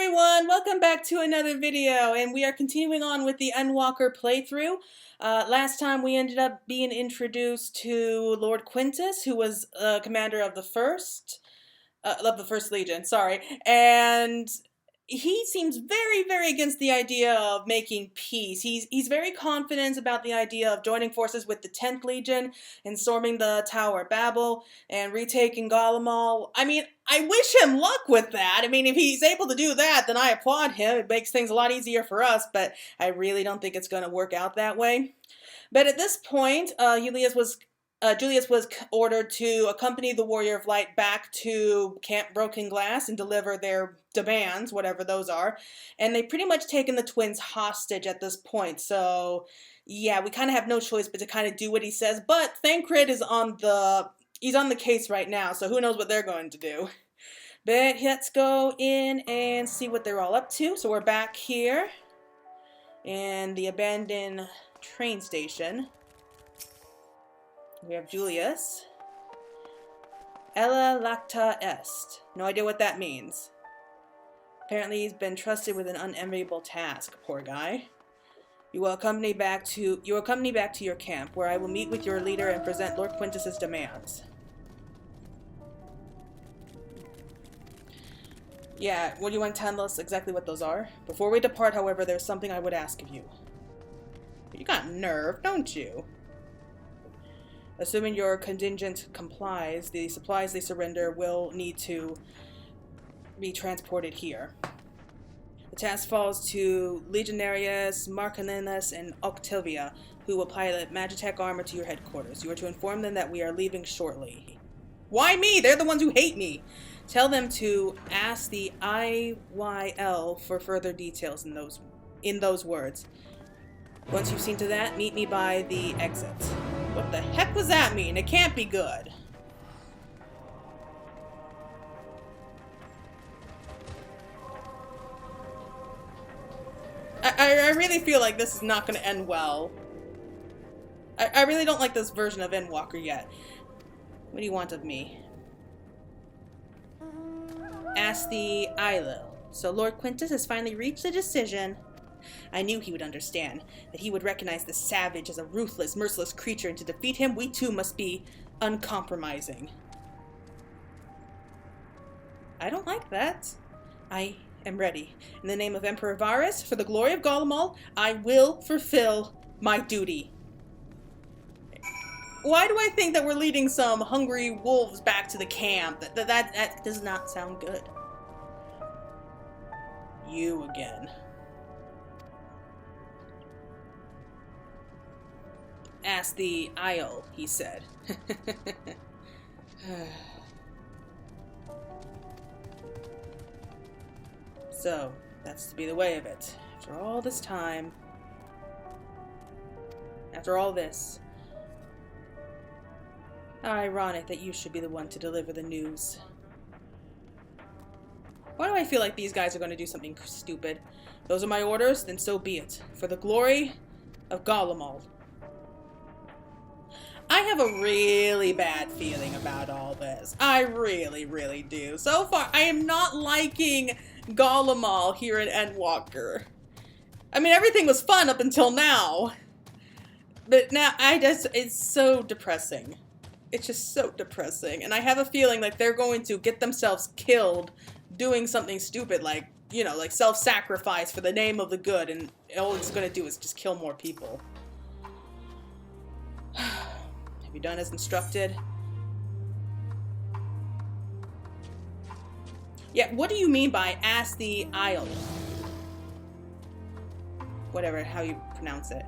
everyone, welcome back to another video, and we are continuing on with the Endwalker playthrough. Last time we ended up being introduced to Lord Quintus, who was commander of the First Legion, sorry, and he seems very, very against the idea of making peace. He's very confident about the idea of joining forces with the 10th Legion and storming the Tower of Babel and retaking Galamal. I mean, I wish him luck with that. I mean, if he's able to do that, then I applaud him. It makes things a lot easier for us, but I really don't think it's going to work out that way. But at this point, Julius was ordered to accompany the Warrior of Light back to Camp Broken Glass and deliver their demands, whatever those are. And they've pretty much taken the twins hostage at this point. So, yeah, we kind of have no choice but to kind of do what he says. But Thancred is on the case right now, so who knows what they're going to do. But let's go in and see what they're all up to. So we're back here in the abandoned train station. We have Julius. Ella lacta est. No idea what that means. Apparently he's been trusted with an unenviable task, poor guy. You will accompany back to your camp, where I will meet with your leader and present Lord Quintus's demands. Yeah, what do you want to tell us exactly what those are? Before we depart, however, there's something I would ask of you. You got nerve, don't you? Assuming your contingent complies, the supplies they surrender will need to be transported here. The task falls to Legionarius, Marcaninus, and Octavia, who will pilot Magitech armor to your headquarters. You are to inform them that we are leaving shortly. Why me? They're the ones who hate me! Tell them to ask the IYL for further details in those words. Once you've seen to that, meet me by the exit. What the heck does that mean? It can't be good. I really feel like this is not going to end well. I really don't like this version of Endwalker yet. What do you want of me? Ask the ILO. So Lord Quintus has finally reached a decision. I knew he would understand, that he would recognize the savage as a ruthless, merciless creature, and to defeat him, we too must be uncompromising. I don't like that. I am ready. In the name of Emperor Varus, for the glory of Galamal, I will fulfill my duty. Why do I think that we're leading some hungry wolves back to the camp? That does not sound good. You again. Ask the Isle, he said. So, that's to be the way of it. After all this time, after all this, how ironic that you should be the one to deliver the news. Why do I feel like these guys are going to do something stupid? Those are my orders, then so be it. For the glory of Galamal. I have a really bad feeling about all this. I really, really do. So far, I am not liking Galamal here in Endwalker. I mean, everything was fun up until now. But now, it's so depressing. It's just so depressing. And I have a feeling like they're going to get themselves killed doing something stupid like, you know, like self-sacrifice for the name of the good. And all it's going to do is just kill more people. Have you done as instructed? Yeah, what do you mean by ask the Isle? Whatever, how you pronounce it.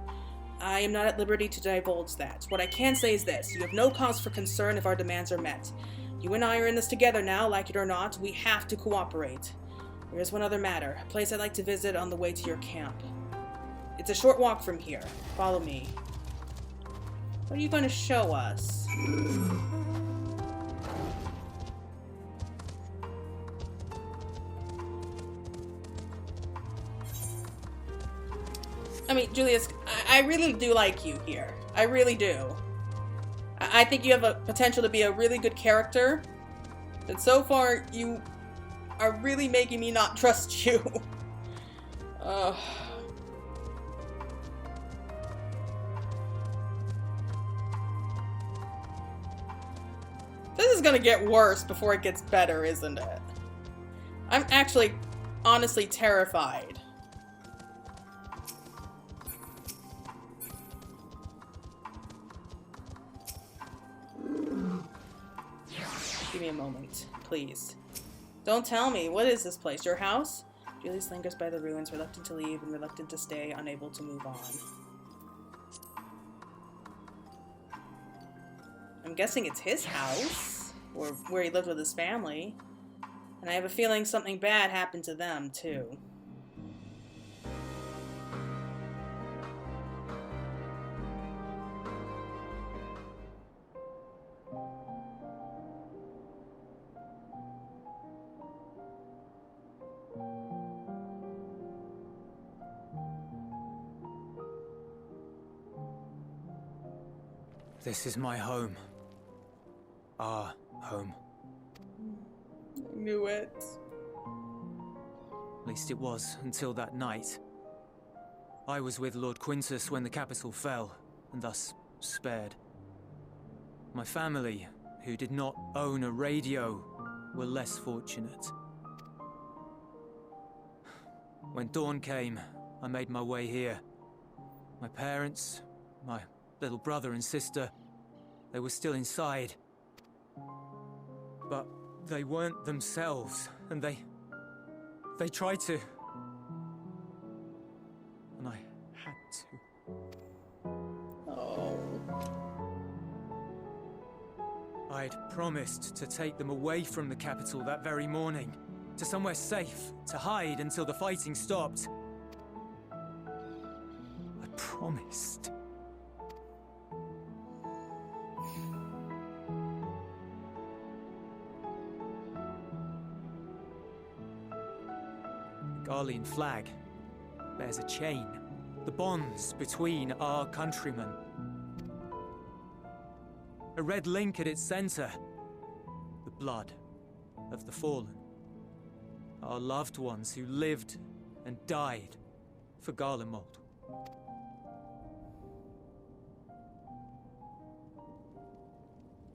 I am not at liberty to divulge that. What I can say is this. You have no cause for concern if our demands are met. You and I are in this together now, like it or not. We have to cooperate. There is one other matter. A place I'd like to visit on the way to your camp. It's a short walk from here. Follow me. What are you going to show us? I mean, Julius, I really do like you here. I really do. I think you have a potential to be a really good character. But so far, you are really making me not trust you. This is gonna get worse before it gets better, isn't it? I'm actually, honestly terrified. Give me a moment, please. Don't tell me. What is this place? Your house? Julius lingers by the ruins, reluctant to leave and reluctant to stay, unable to move on. I'm guessing it's his house, or where he lived with his family. And I have a feeling something bad happened to them, too. This is my home. Our home. I knew it. At least it was, until that night. I was with Lord Quintus when the capital fell, and thus spared. My family, who did not own a radio, were less fortunate. When dawn came, I made my way here. My parents, my little brother and sister, they were still inside. But they weren't themselves, and they tried to. And I had to. Oh. I'd promised to take them away from the capital that very morning, to somewhere safe, to hide until the fighting stopped. I promised. The Garlean flag bears a chain, the bonds between our countrymen. A red link at its center, the blood of the fallen. Our loved ones who lived and died for Garlemald.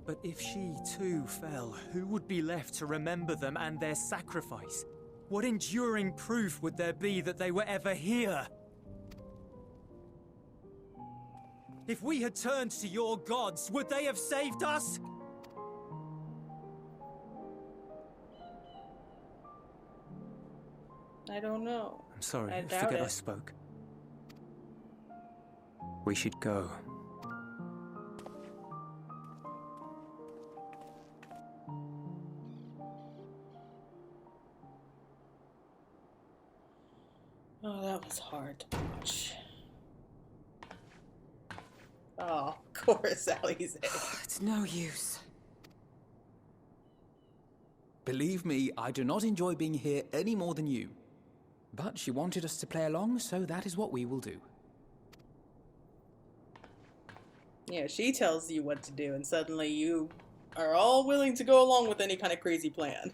But if she too fell, who would be left to remember them and their sacrifice? What enduring proof would there be that they were ever here? If we had turned to your gods, would they have saved us? I don't know. I'm sorry, I I doubt forget it. I spoke. We should go. Oh, that was hard to watch. Oh, of course, Ali's it. It's no use. Believe me, I do not enjoy being here any more than you. But she wanted us to play along, so that is what we will do. Yeah, she tells you what to do, and suddenly you are all willing to go along with any kind of crazy plan.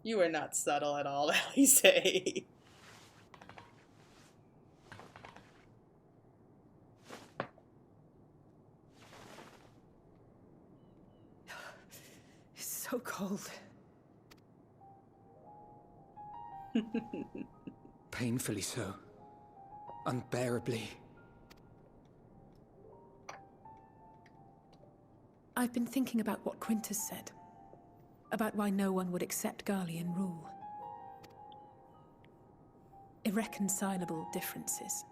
You are not subtle at all, Alice. It's so cold. Painfully so. Unbearably. I've been thinking about what Quintus said. About why no one would accept Garlean rule. Irreconcilable differences.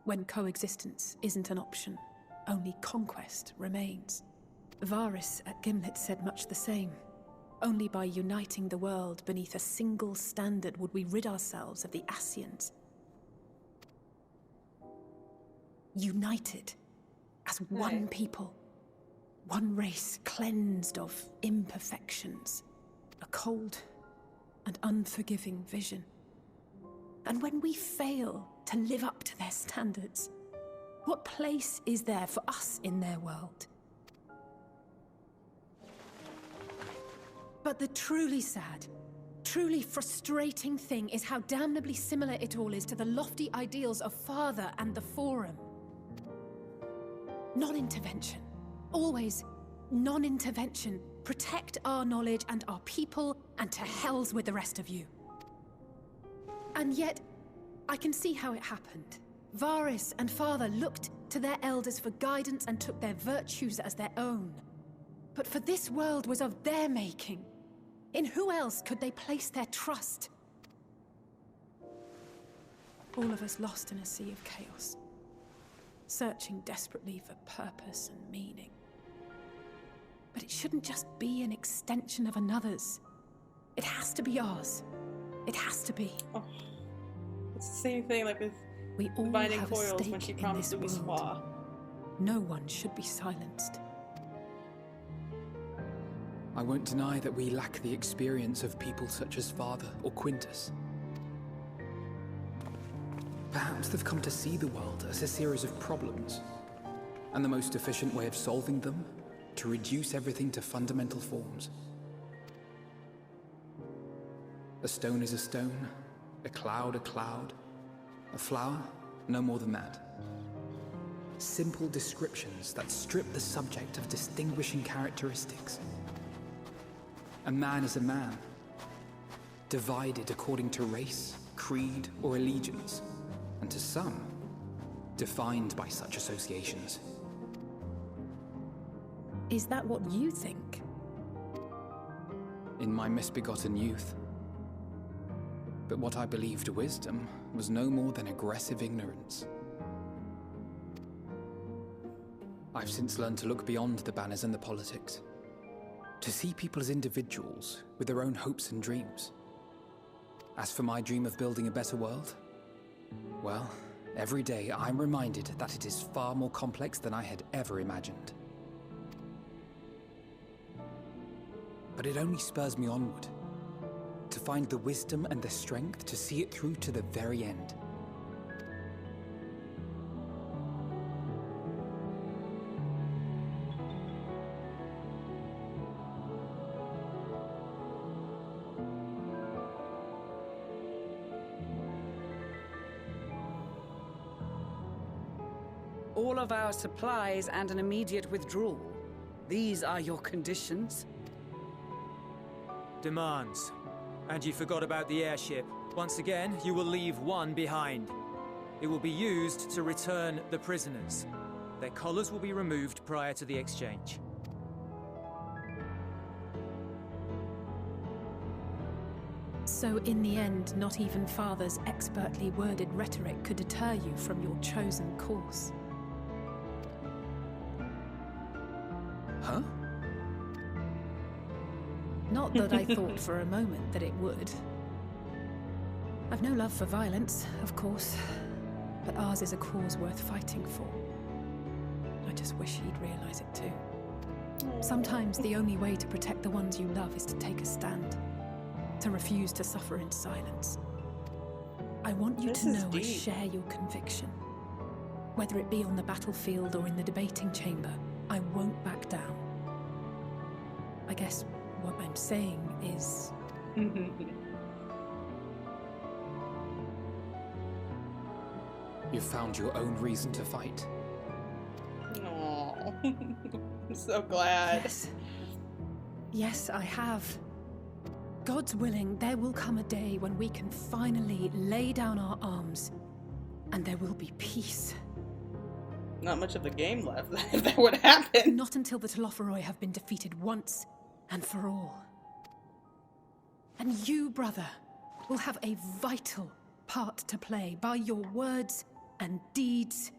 When coexistence isn't an option, only conquest remains. Varys at Gimlet said much the same. Only by uniting the world beneath a single standard would we rid ourselves of the Ascians. United as one people. One race cleansed of imperfections. A cold, and unforgiving vision. And when we fail to live up to their standards, what place is there for us in their world? But the truly sad, truly frustrating thing is how damnably similar it all is to the lofty ideals of Father and the Forum. Non-intervention. Always non-intervention. Protect our knowledge and our people, and to hells with the rest of you. And yet, I can see how it happened. Varys and Father looked to their elders for guidance and took their virtues as their own. But for this world was of their making. In who else could they place their trust? All of us lost in a sea of chaos, searching desperately for purpose and meaning. But it shouldn't just be an extension of another's. It has to be ours. It has to be. Oh. It's the same thing like with we all Binding have Foils a stake when she in promised this Louis world. No one should be silenced. I won't deny that we lack the experience of people such as Father or Quintus. Perhaps they've come to see the world as a series of problems, and the most efficient way of solving them, to reduce everything to fundamental forms. A stone is a stone, a cloud, a flower, no more than that. Simple descriptions that strip the subject of distinguishing characteristics. A man is a man, divided according to race, creed, or allegiance, and to some, defined by such associations. Is that what you think? In my misbegotten youth. But what I believed wisdom was no more than aggressive ignorance. I've since learned to look beyond the banners and the politics, to see people as individuals with their own hopes and dreams. As for my dream of building a better world, well, every day I'm reminded that it is far more complex than I had ever imagined. But it only spurs me onward, to find the wisdom and the strength to see it through to the very end. All of our supplies and an immediate withdrawal. These are your conditions? Demands. And you forgot about the airship. Once again, you will leave one behind. It will be used to return the prisoners. Their collars will be removed prior to the exchange. So in the end, not even Father's expertly worded rhetoric could deter you from your chosen course. Huh? Not that I thought for a moment that it would. I've no love for violence, of course, but ours is a cause worth fighting for. I just wish he'd realize it too. Sometimes the only way to protect the ones you love is to take a stand, to refuse to suffer in silence. I want you to know I share your conviction. Whether it be on the battlefield or in the debating chamber, I won't back down. I guess what I'm saying is... You've found your own reason to fight. Aww. I'm so glad. Yes. Yes, I have. God's willing, there will come a day when we can finally lay down our arms, and there will be peace. Not much of the game left if that would happen. Not until the Telophoroi have been defeated once and for all. And you, brother, will have a vital part to play. By your words and deeds,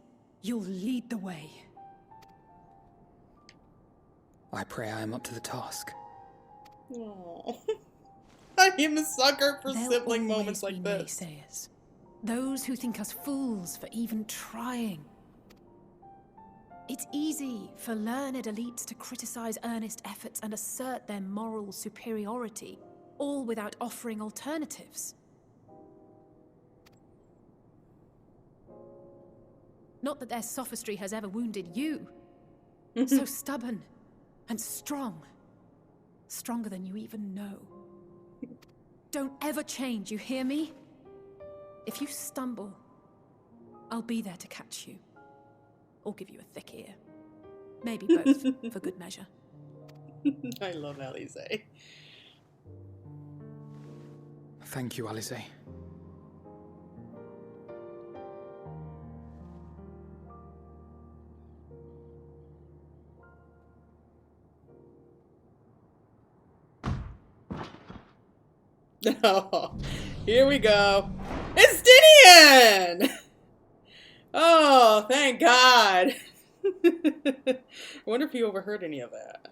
you'll lead the way. I pray I am up to the task. Aww. I am a sucker for There'll sibling always moments like be this. naysayers. Those who think us fools for even trying. It's easy for learned elites to criticize earnest efforts and assert their moral superiority, all without offering alternatives. Not that their sophistry has ever wounded you. So stubborn and strong. Stronger than you even know. Don't ever change, you hear me? If you stumble, I'll be there to catch you. Or give you a thick ear. Maybe both, for good measure. I love Alize. Thank you, Alize. Oh, here we go. It's Dinian! Oh, thank God. I wonder if he overheard any of that.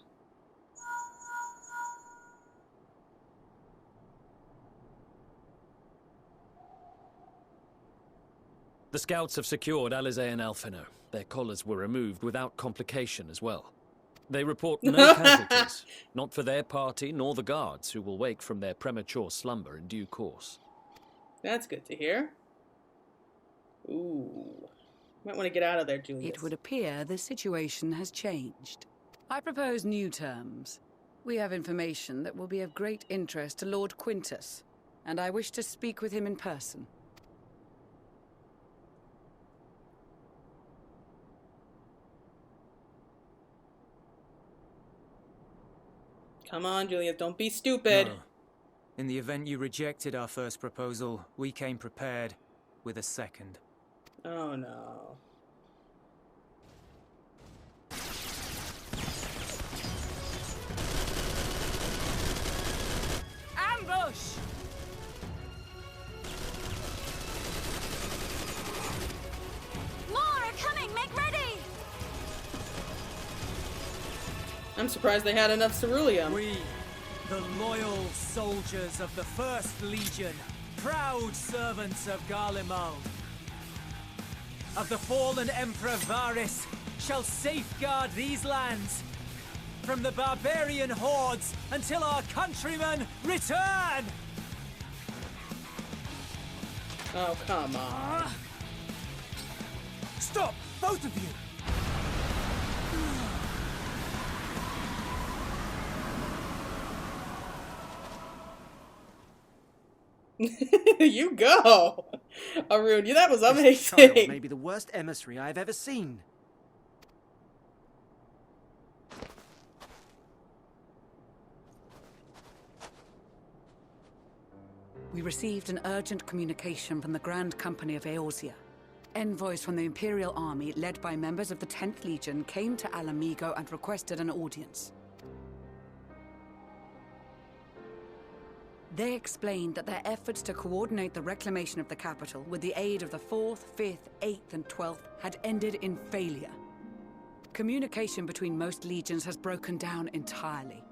The scouts have secured Alize and Alphino. Their collars were removed without complication as well. They report no casualties, not for their party nor the guards, who will wake from their premature slumber in due course. That's good to hear. Ooh. Might want to get out of there, Julius. It would appear the situation has changed. I propose new terms. We have information that will be of great interest to Lord Quintus, and I wish to speak with him in person. Come on, Julius, don't be stupid. No. In the event you rejected our first proposal, we came prepared with a second. Oh no. Ambush! More are coming! Make ready! I'm surprised they had enough ceruleum. We, the loyal soldiers of the First Legion, proud servants of Garlemald, of the fallen Emperor Varys, shall safeguard these lands from the barbarian hordes until our countrymen return! Oh, come on. Stop, both of you! You go! Arun, that was This child amazing. may be the worst emissary I have ever seen. We received an urgent communication from the Grand Company of Eorzea. Envoys from the Imperial Army, led by members of the 10th Legion, came to Alamigo and requested an audience. They explained that their efforts to coordinate the reclamation of the capital with the aid of the 4th, 5th, 8th, and 12th had ended in failure. Communication between most legions has broken down entirely.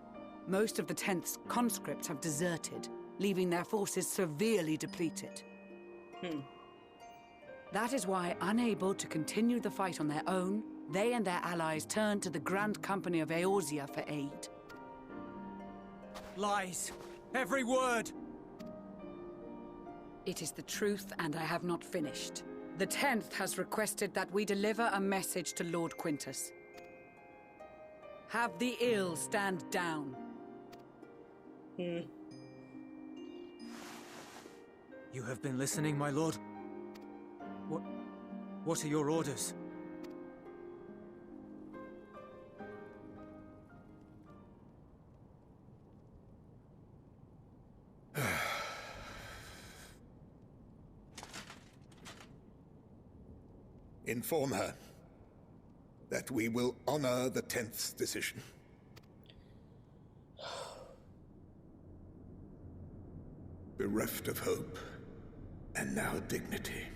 Most of the 10th's conscripts have deserted, leaving their forces severely depleted. That is why, unable to continue the fight on their own, they and their allies turned to the Grand Company of Eorzea for aid. Lies. Every word. It is the truth, and I have not finished. The 10th has requested that we deliver a message to Lord Quintus. Have the ill stand down. You have been listening, my lord? What are your orders? Inform her that we will honor the 10th's decision. Bereft of hope, and now dignity.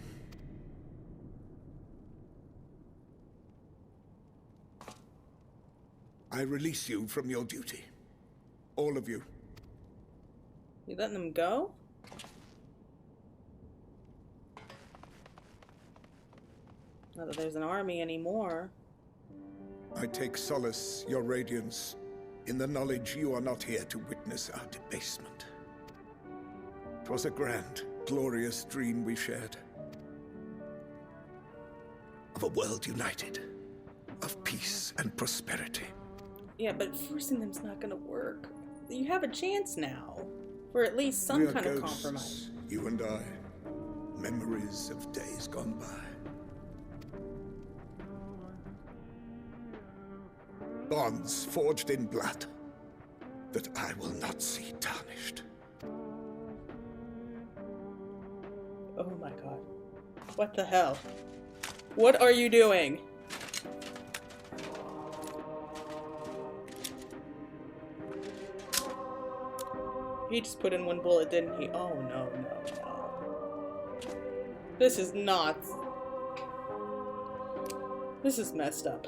I release you from your duty. All of you. You letting them go? Not that there's an army anymore. I take solace, your radiance, in the knowledge you are not here to witness our debasement. 'Twas a grand, glorious dream we shared. Of a world united, of peace and prosperity. Yeah, but forcing them's not gonna work. You have a chance now, for at least some We are kind of ghosts, compromise. you and I, memories of days gone by. Bonds forged in blood that I will not see tarnished. Oh my god. What the hell? What are you doing? He just put in one bullet, didn't he? Oh no, no, no. This is not... This is messed up.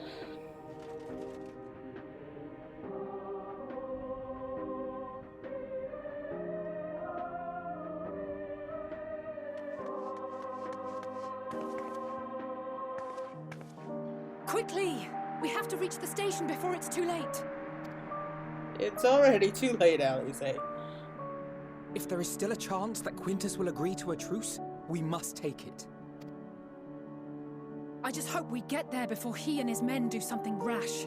Quickly! We have to reach the station before it's too late. It's already too late, Alize. If there is still a chance that Quintus will agree to a truce, we must take it. I just hope we get there before he and his men do something rash.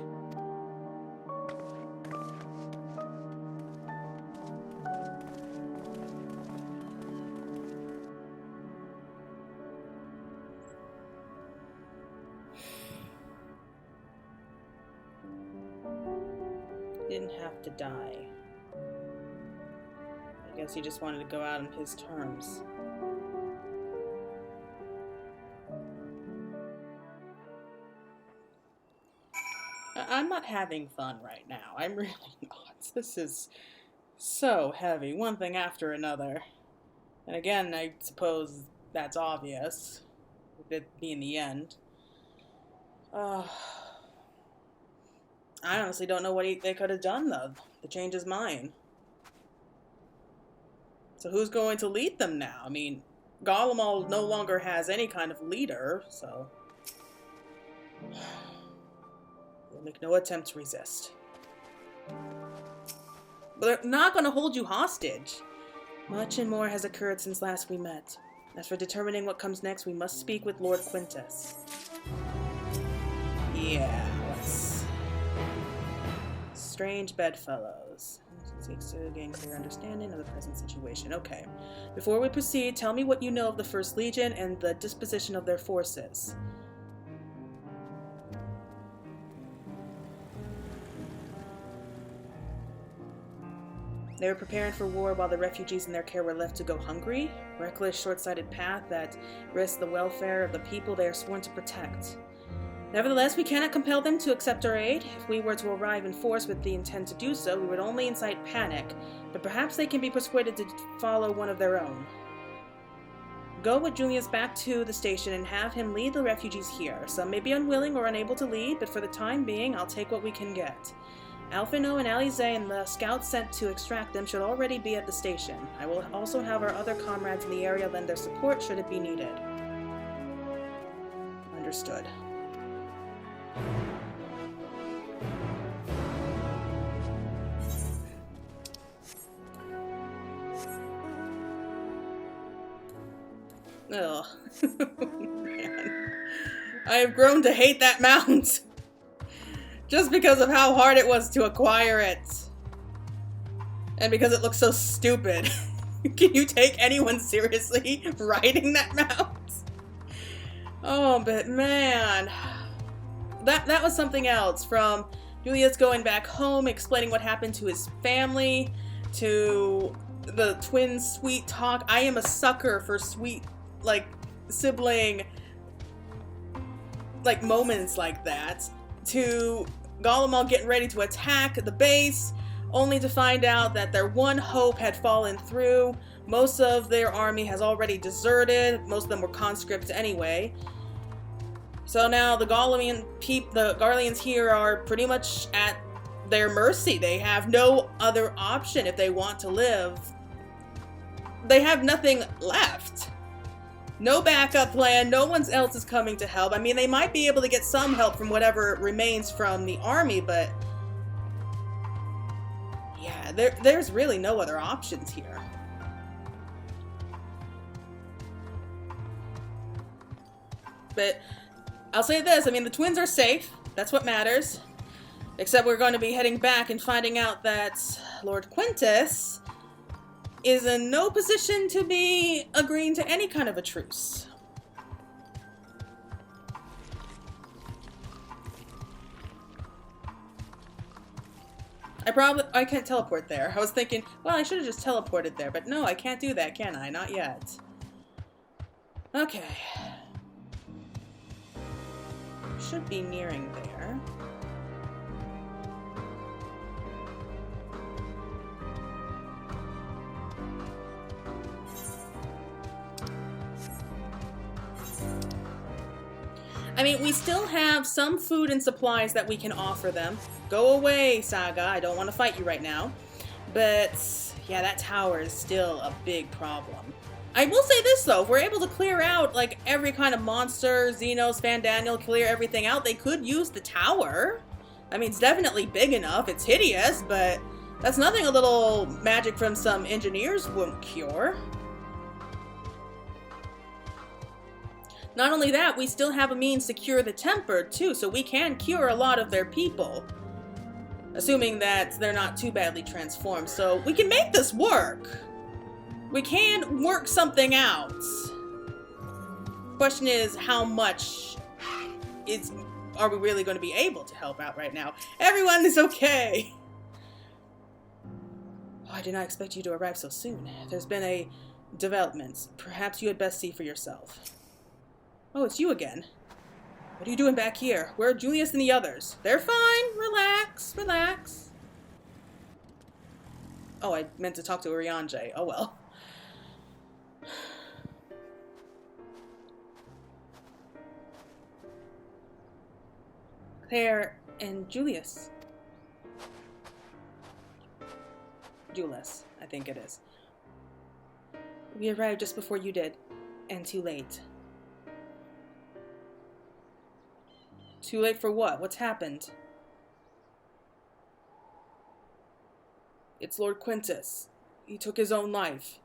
Didn't have to die. I guess he just wanted to go out on his terms. I'm not having fun right now. I'm really not. This is so heavy. One thing after another. And again, I suppose that's obvious. With it being the end. I honestly don't know what they could have done, though, to change his mind. So who's going to lead them now? I mean, Gollum no longer has any kind of leader, so... We'll make no attempt to resist. But they're not going to hold you hostage. Much and more has occurred since last we met. As for determining what comes next, we must speak with Lord Quintus. Yeah, let's... Strange bedfellows. Seeks to gain clear understanding of the present situation. Okay. Before we proceed, tell me what you know of the First Legion and the disposition of their forces. They were preparing for war while the refugees in their care were left to go hungry. Reckless, short-sighted path that risks the welfare of the people they are sworn to protect. Nevertheless, we cannot compel them to accept our aid. If we were to arrive in force with the intent to do so, we would only incite panic, but perhaps they can be persuaded to follow one of their own. Go with Julius back to the station and have him lead the refugees here. Some may be unwilling or unable to lead, but for the time being, I'll take what we can get. Alphino and Alize and the scouts sent to extract them should already be at the station. I will also have our other comrades in the area lend their support should it be needed. Understood. Ugh. Man. I have grown to hate that mount. Just because of how hard it was to acquire it. And because it looks so stupid. Can you take anyone seriously riding that mount? Oh, but man. That was something else. From Julius going back home, explaining what happened to his family, to the twins' sweet talk. I am a sucker for sweet, like, sibling, like, moments like that. To Gollum getting ready to attack the base, only to find out that their one hope had fallen through. Most of their army has already deserted. Most of them were conscripts anyway. So now the Garleans here are pretty much at their mercy. They have no other option if they want to live. They have nothing left. No backup plan, no one else is coming to help. I mean, they might be able to get some help from whatever remains from the army, but... yeah, there's really no other options here. but I'll say this, I mean, the twins are safe. That's what matters. Except we're going to be heading back and finding out that Lord Quintus is in no position to be agreeing to any kind of a truce. I can't teleport there. I was thinking, well, I should have just teleported there, but no, I can't do that, can I? Not yet. Okay. Should be nearing there. I mean, we still have some food and supplies that we can offer them. Go away, Saga. I don't want to fight you right now. But, yeah, that tower is still a big problem. I will say this, though. If we're able to clear out, like, every kind of monster, Xenos, Fandaniel, clear everything out, they could use the tower. I mean, it's definitely big enough. It's hideous, but that's nothing a little magic from some engineers won't cure. Not only that, we still have a means to cure the tempered, too, so we can cure a lot of their people. Assuming that they're not too badly transformed, so we can make this work. We can work something out. Question is, how much are we really going to be able to help out right now? Everyone is okay. Oh, I did not expect you to arrive so soon. There's been a development. Perhaps you had best see for yourself. Oh, it's you again. What are you doing back here? Where are Julius and the others? They're fine. Relax, relax. Oh, I meant to talk to Urianger. Oh well. Claire and Julius. Julius, I think it is. We arrived just before you did, and too late. Too late for what? What's happened? It's Lord Quintus. He took his own life.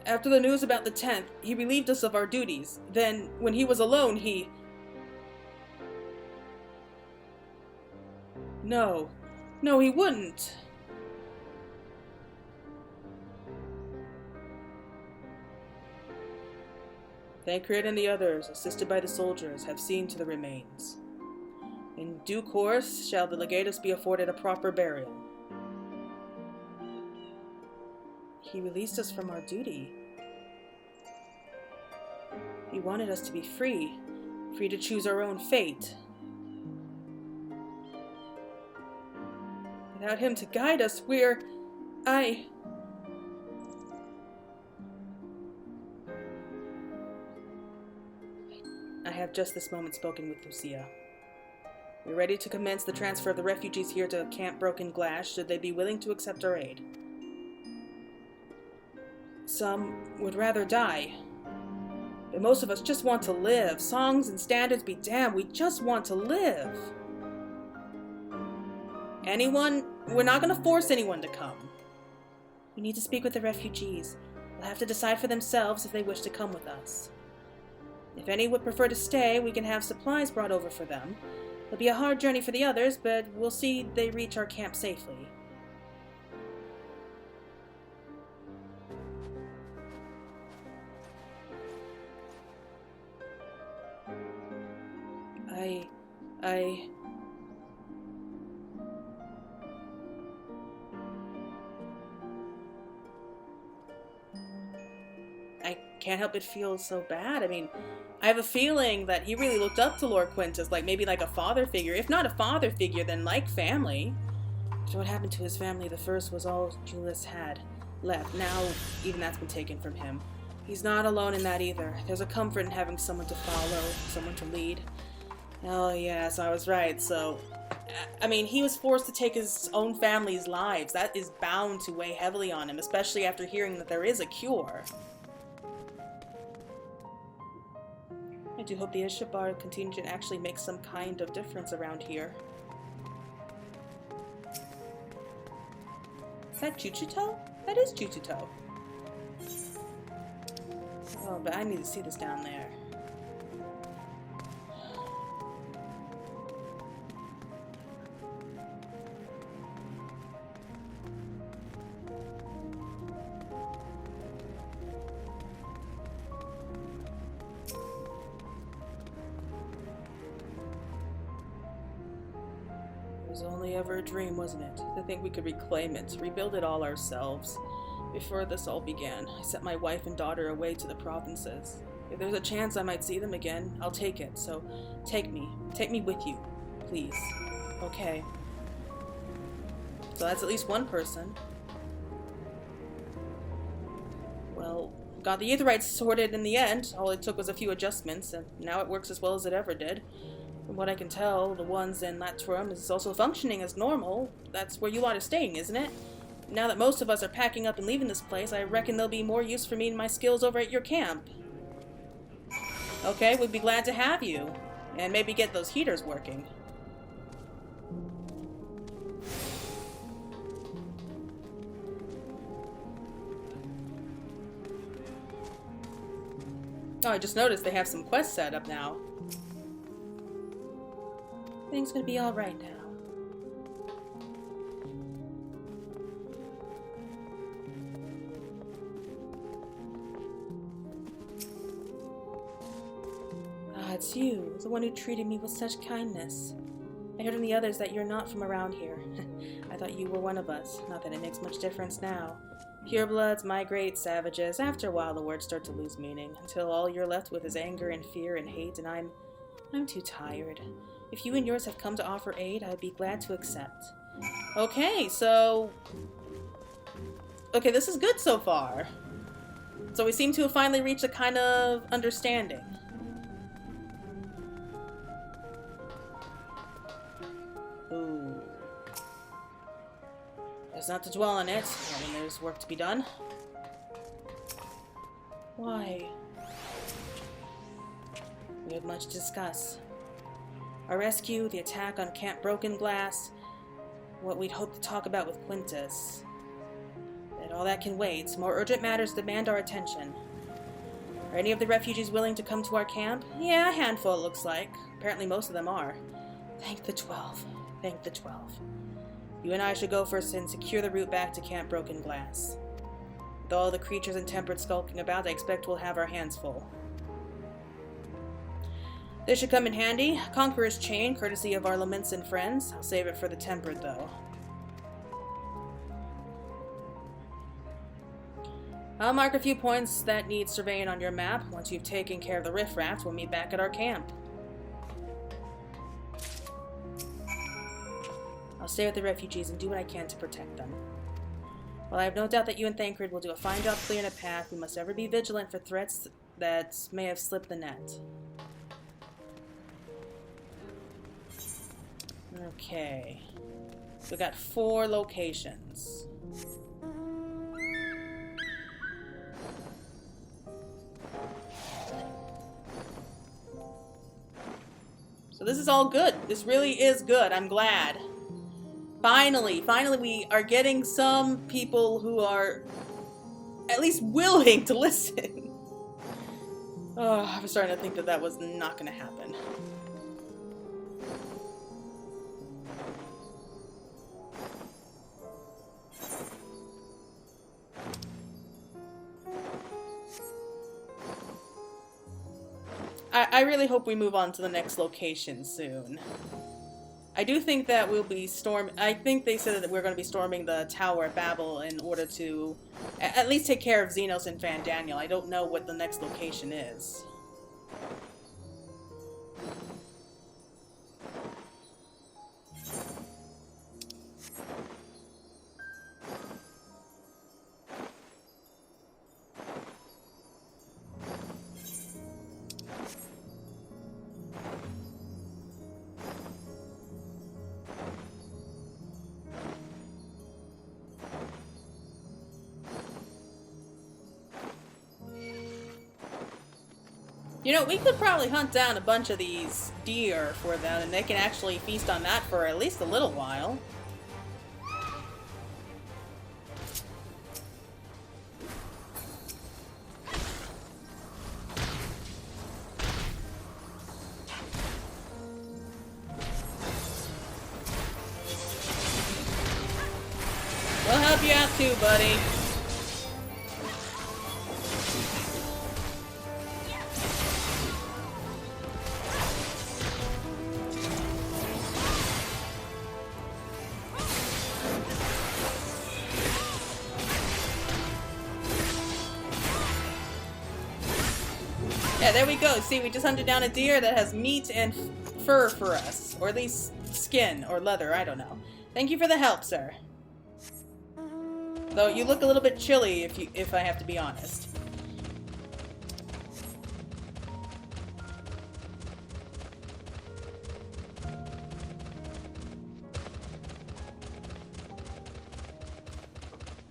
After the news about the 10th, he relieved us of our duties. Then, when he was alone, he... No. No, he wouldn't. Tancred and the others, assisted by the soldiers, have seen to the remains. In due course shall the legatus be afforded a proper burial. He released us from our duty. He wanted us to be free, free to choose our own fate. Without him to guide us, I have just this moment spoken with Lucia. We're ready to commence the transfer of the refugees here to Camp Broken Glass, should they be willing to accept our aid. Some would rather die, but most of us just want to live. Songs and standards be damned, we just want to live. Anyone? We're not going to force anyone to come. We need to speak with the refugees. They'll have to decide for themselves if they wish to come with us. If any would prefer to stay, we can have supplies brought over for them. It'll be a hard journey for the others, but we'll see they reach our camp safely. I can't help but feel so bad. I mean, I have a feeling that he really looked up to Lord Quintus, like maybe like a father figure. If not a father figure, then like family. So what happened to his family? The first was all Julius had left. Now, even that's been taken from him. He's not alone in that either. There's a comfort in having someone to follow, someone to lead. Oh yes, I was right. So, I mean, he was forced to take his own family's lives. That is bound to weigh heavily on him, especially after hearing that there is a cure. I do hope the Ishabar contingent actually makes some kind of difference around here. Is that Chuchuto? That is Chuchuto. Oh, but I need to see this down there. It was only ever a dream, wasn't it? To think we could reclaim it, rebuild it all ourselves. Before this all began, I sent my wife and daughter away to the provinces. If there's a chance I might see them again, I'll take it. So, take me with you, please. Okay. So that's at least one person. Well, got the Aetherites sorted in the end. All it took was a few adjustments, and now it works as well as it ever did. From what I can tell, the ones in Latrum is also functioning as normal. That's where you lot are staying, isn't it? Now that most of us are packing up and leaving this place, I reckon there'll be more use for me and my skills over at your camp. Okay, we'd be glad to have you. And maybe get those heaters working. Oh, I just noticed they have some quests set up now. Everything's gonna be alright now. Ah, it's you, the one who treated me with such kindness. I heard from the others that you're not from around here. I thought you were one of us. Not that it makes much difference now. Purebloods migrate, savages. After a while, the words start to lose meaning, until all you're left with is anger and fear and hate, and I'm too tired. If you and yours have come to offer aid, I would be glad to accept. Okay, so... Okay, this is good so far. So we seem to have finally reached a kind of understanding. Ooh. There's not to dwell on it. I mean, there's work to be done. Why? We have much to discuss. Our rescue, the attack on Camp Broken Glass, what we'd hoped to talk about with Quintus. But all that can wait. More urgent matters demand our attention. Are any of the refugees willing to come to our camp? Yeah, a handful it looks like. Apparently most of them are. Thank the 12. Thank the 12. You and I should go first and secure the route back to Camp Broken Glass. With all the creatures and tempered skulking about, I expect we'll have our hands full. This should come in handy. Conqueror's Chain, courtesy of our Lamentsand friends. I'll save it for the tempered, though. I'll mark a few points that need surveying on your map. Once you've taken care of the riffraff, we'll meet back at our camp. I'll stay with the refugees and do what I can to protect them. While I have no doubt that you and Thancred will do a fine job clearing a path, we must ever be vigilant for threats that may have slipped the net. Okay. We got 4 locations. So this is all good. This really is good. I'm glad. Finally we are getting some people who are at least willing to listen. Oh, I was starting to think that that was not going to happen. I really hope we move on to the next location soon. I do think that we'll be I think they said that we're going to be storming the Tower of Babel in order to at least take care of Xenos and Van Daniel. I don't know what the next location is. You know, we could probably hunt down a bunch of these deer for them, and they can actually feast on that for at least a little while. help you out too, buddy. Yeah, there we go. See, we just hunted down a deer that has meat and fur for us. Or at least skin or leather, I don't know. Thank you for the help, sir. Though you look a little bit chilly if I have to be honest.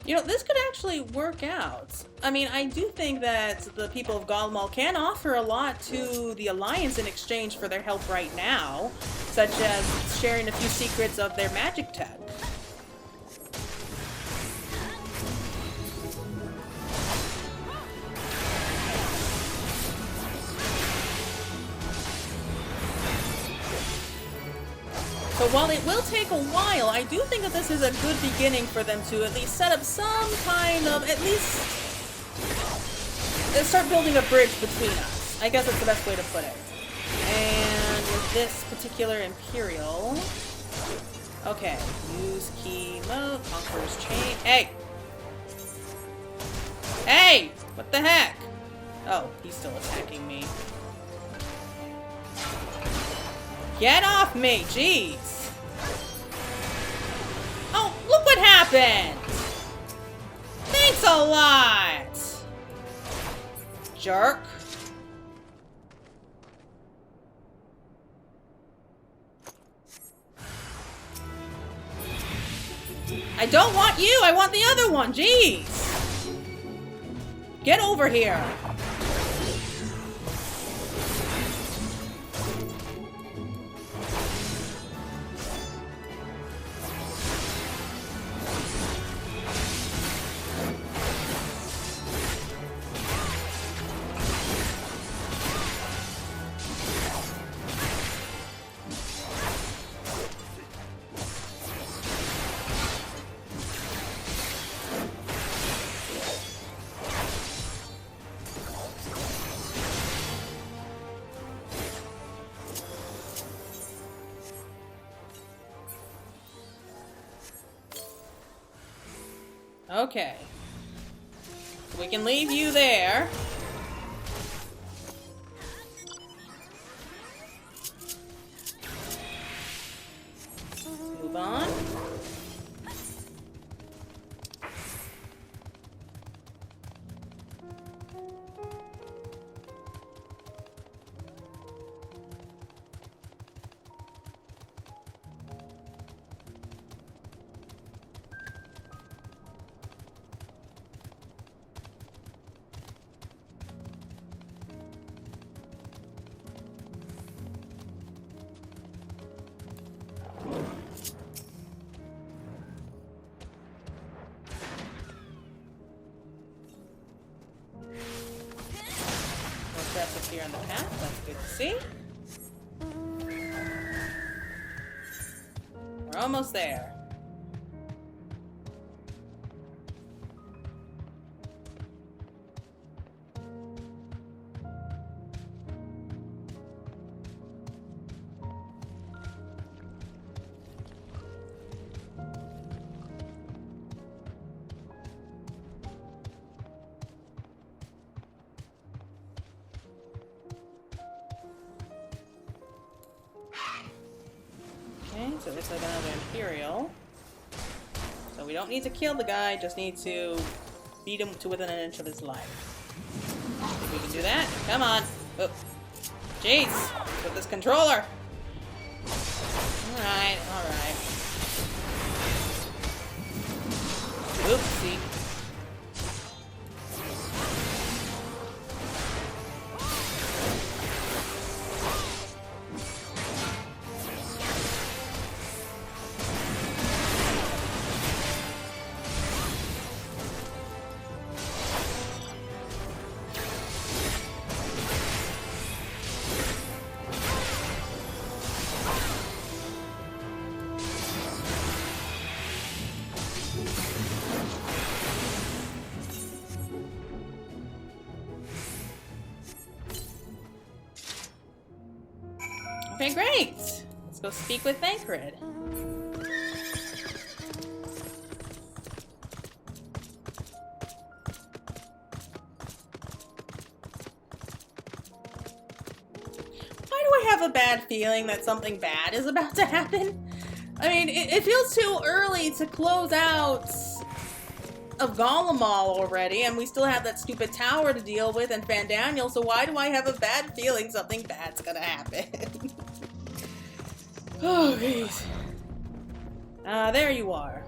You know, this could actually work out. I mean, I do think that the people of Galmal can offer a lot to the Alliance in exchange for their help right now, such as sharing a few secrets of their magic tech. So while it will take a while, I do think that this is a good beginning for them to at least set up some kind of, at least, start building a bridge between us. I guess that's the best way to put it. And with this particular Imperial, okay, use key mode, Conqueror's Chain. Hey! Hey! What the heck? Oh, he's still attacking me. Get off me, jeez! Oh, look what happened! Thanks a lot! Jerk. I don't want you, I want the other one, jeez! Get over here! Okay. We can leave you there. Move on. Here on the path, that's good to see. We're almost there. So it looks like another Imperial. So we don't need to kill the guy, just need to beat him to within an inch of his life. If we can do that, come on. Oh. Jeez, with this controller. Alright, alright. Oopsie. Okay, great. Let's go speak with Thancred. Why do I have a bad feeling that something bad is about to happen? I mean, it feels too early to close out of Golemal already, and we still have that stupid tower to deal with and Fandaniel, so why do I have a bad feeling something bad's gonna happen? Oh, jeez. There you are.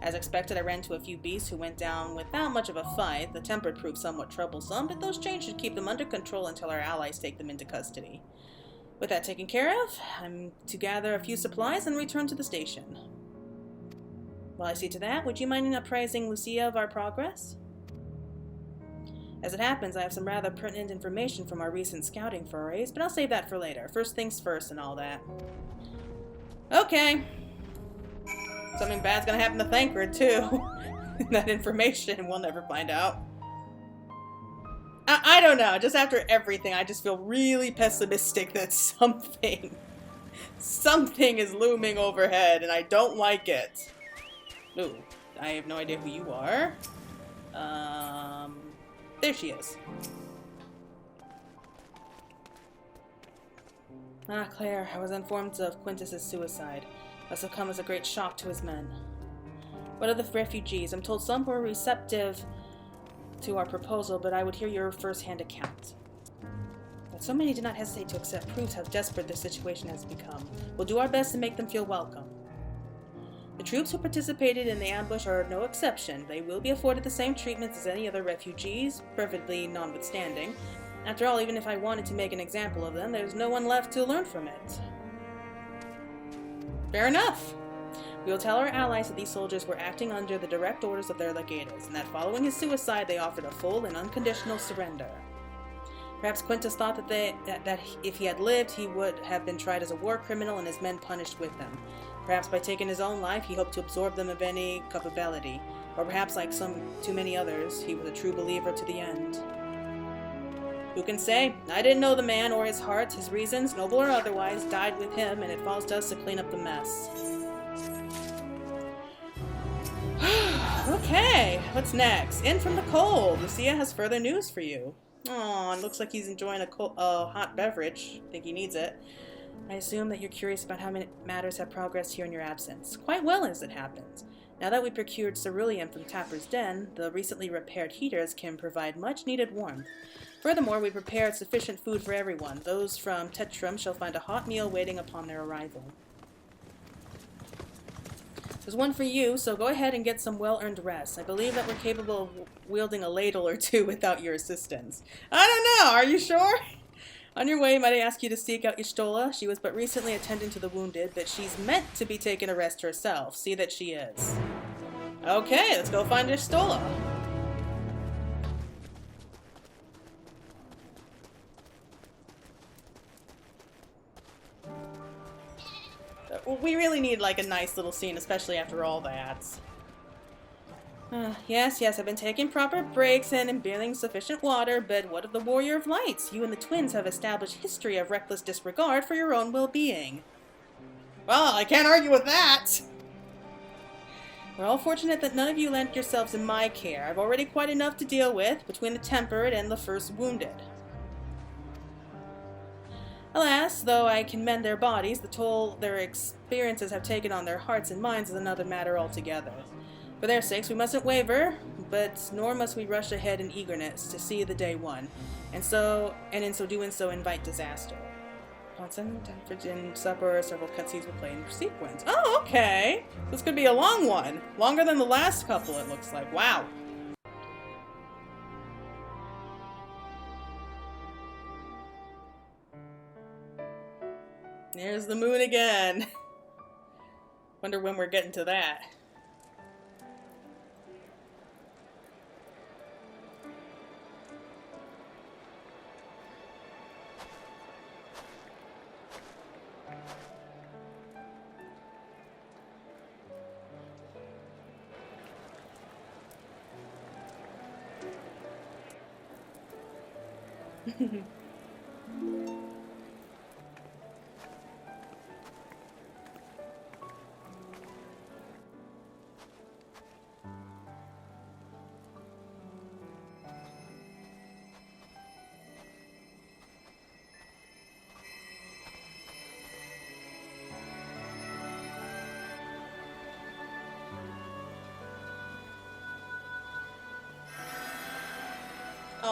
As expected, I ran into a few beasts who went down without much of a fight. The temper proved somewhat troublesome, but those chains should keep them under control until our allies take them into custody. With that taken care of, I'm to gather a few supplies and return to the station. While I see to that, would you mind apprising Lucia of our progress? As it happens, I have some rather pertinent information from our recent scouting forays, but I'll save that for later. First things first and all that. Okay. Something bad's gonna happen to Thancred, too. That information we'll never find out. I don't know. Just after everything, I just feel really pessimistic that something is looming overhead, and I don't like it. Ooh, I have no idea who you are. There she is. Ah, Claire, I was informed of Quintus's suicide. Must have come as a great shock to his men. What of the refugees? I'm told some were receptive to our proposal, but I would hear your first-hand account. But so many did not hesitate to accept proves how desperate this situation has become. We'll do our best to make them feel welcome. The troops who participated in the ambush are no exception. They will be afforded the same treatment as any other refugees, perfectly notwithstanding. After all, even if I wanted to make an example of them, there's no one left to learn from it. Fair enough. We will tell our allies that these soldiers were acting under the direct orders of their legatus, and that following his suicide they offered a full and unconditional surrender. Perhaps Quintus thought that if he had lived, he would have been tried as a war criminal and his men punished with him. Perhaps by taking his own life, he hoped to absorb them of any culpability. Or perhaps, like too many others, he was a true believer to the end. Who can say? I didn't know the man or his heart. His reasons, noble or otherwise, died with him, and it falls to us to clean up the mess. Okay, what's next? In from the cold. Lucia has further news for you. Aw, it looks like he's enjoying a hot beverage. I think he needs it. I assume that you're curious about how many matters have progressed here in your absence. Quite well, as it happens. Now that we procured ceruleum from Tapper's Den, the recently repaired heaters can provide much-needed warmth. Furthermore, we prepared sufficient food for everyone. Those from Tetrum shall find a hot meal waiting upon their arrival. There's one for you, so go ahead and get some well-earned rest. I believe that we're capable of wielding a ladle or two without your assistance. I don't know, are you sure? On your way, might I ask you to seek out Y'shtola? She was but recently attending to the wounded, but she's meant to be taking a rest herself. See that she is. Okay, let's go find Y'shtola. We really need like a nice little scene, especially after all that. Yes, I've been taking proper breaks and imbibing sufficient water, but what of the Warrior of Lights? You and the twins have established history of reckless disregard for your own well-being. Well, I can't argue with that! We're all fortunate that none of you lent yourselves in my care. I've already quite enough to deal with, between the tempered and the first wounded. Alas, though I can mend their bodies, the toll their experiences have taken on their hearts and minds is another matter altogether. For their sakes, we mustn't waver, but nor must we rush ahead in eagerness to see the day won, and in so doing so invite disaster. Upon some time supper, several cutscenes will play in sequence. Oh, okay! This could be a long one. Longer than the last couple, it looks like. Wow. There's the moon again. Wonder when we're getting to that.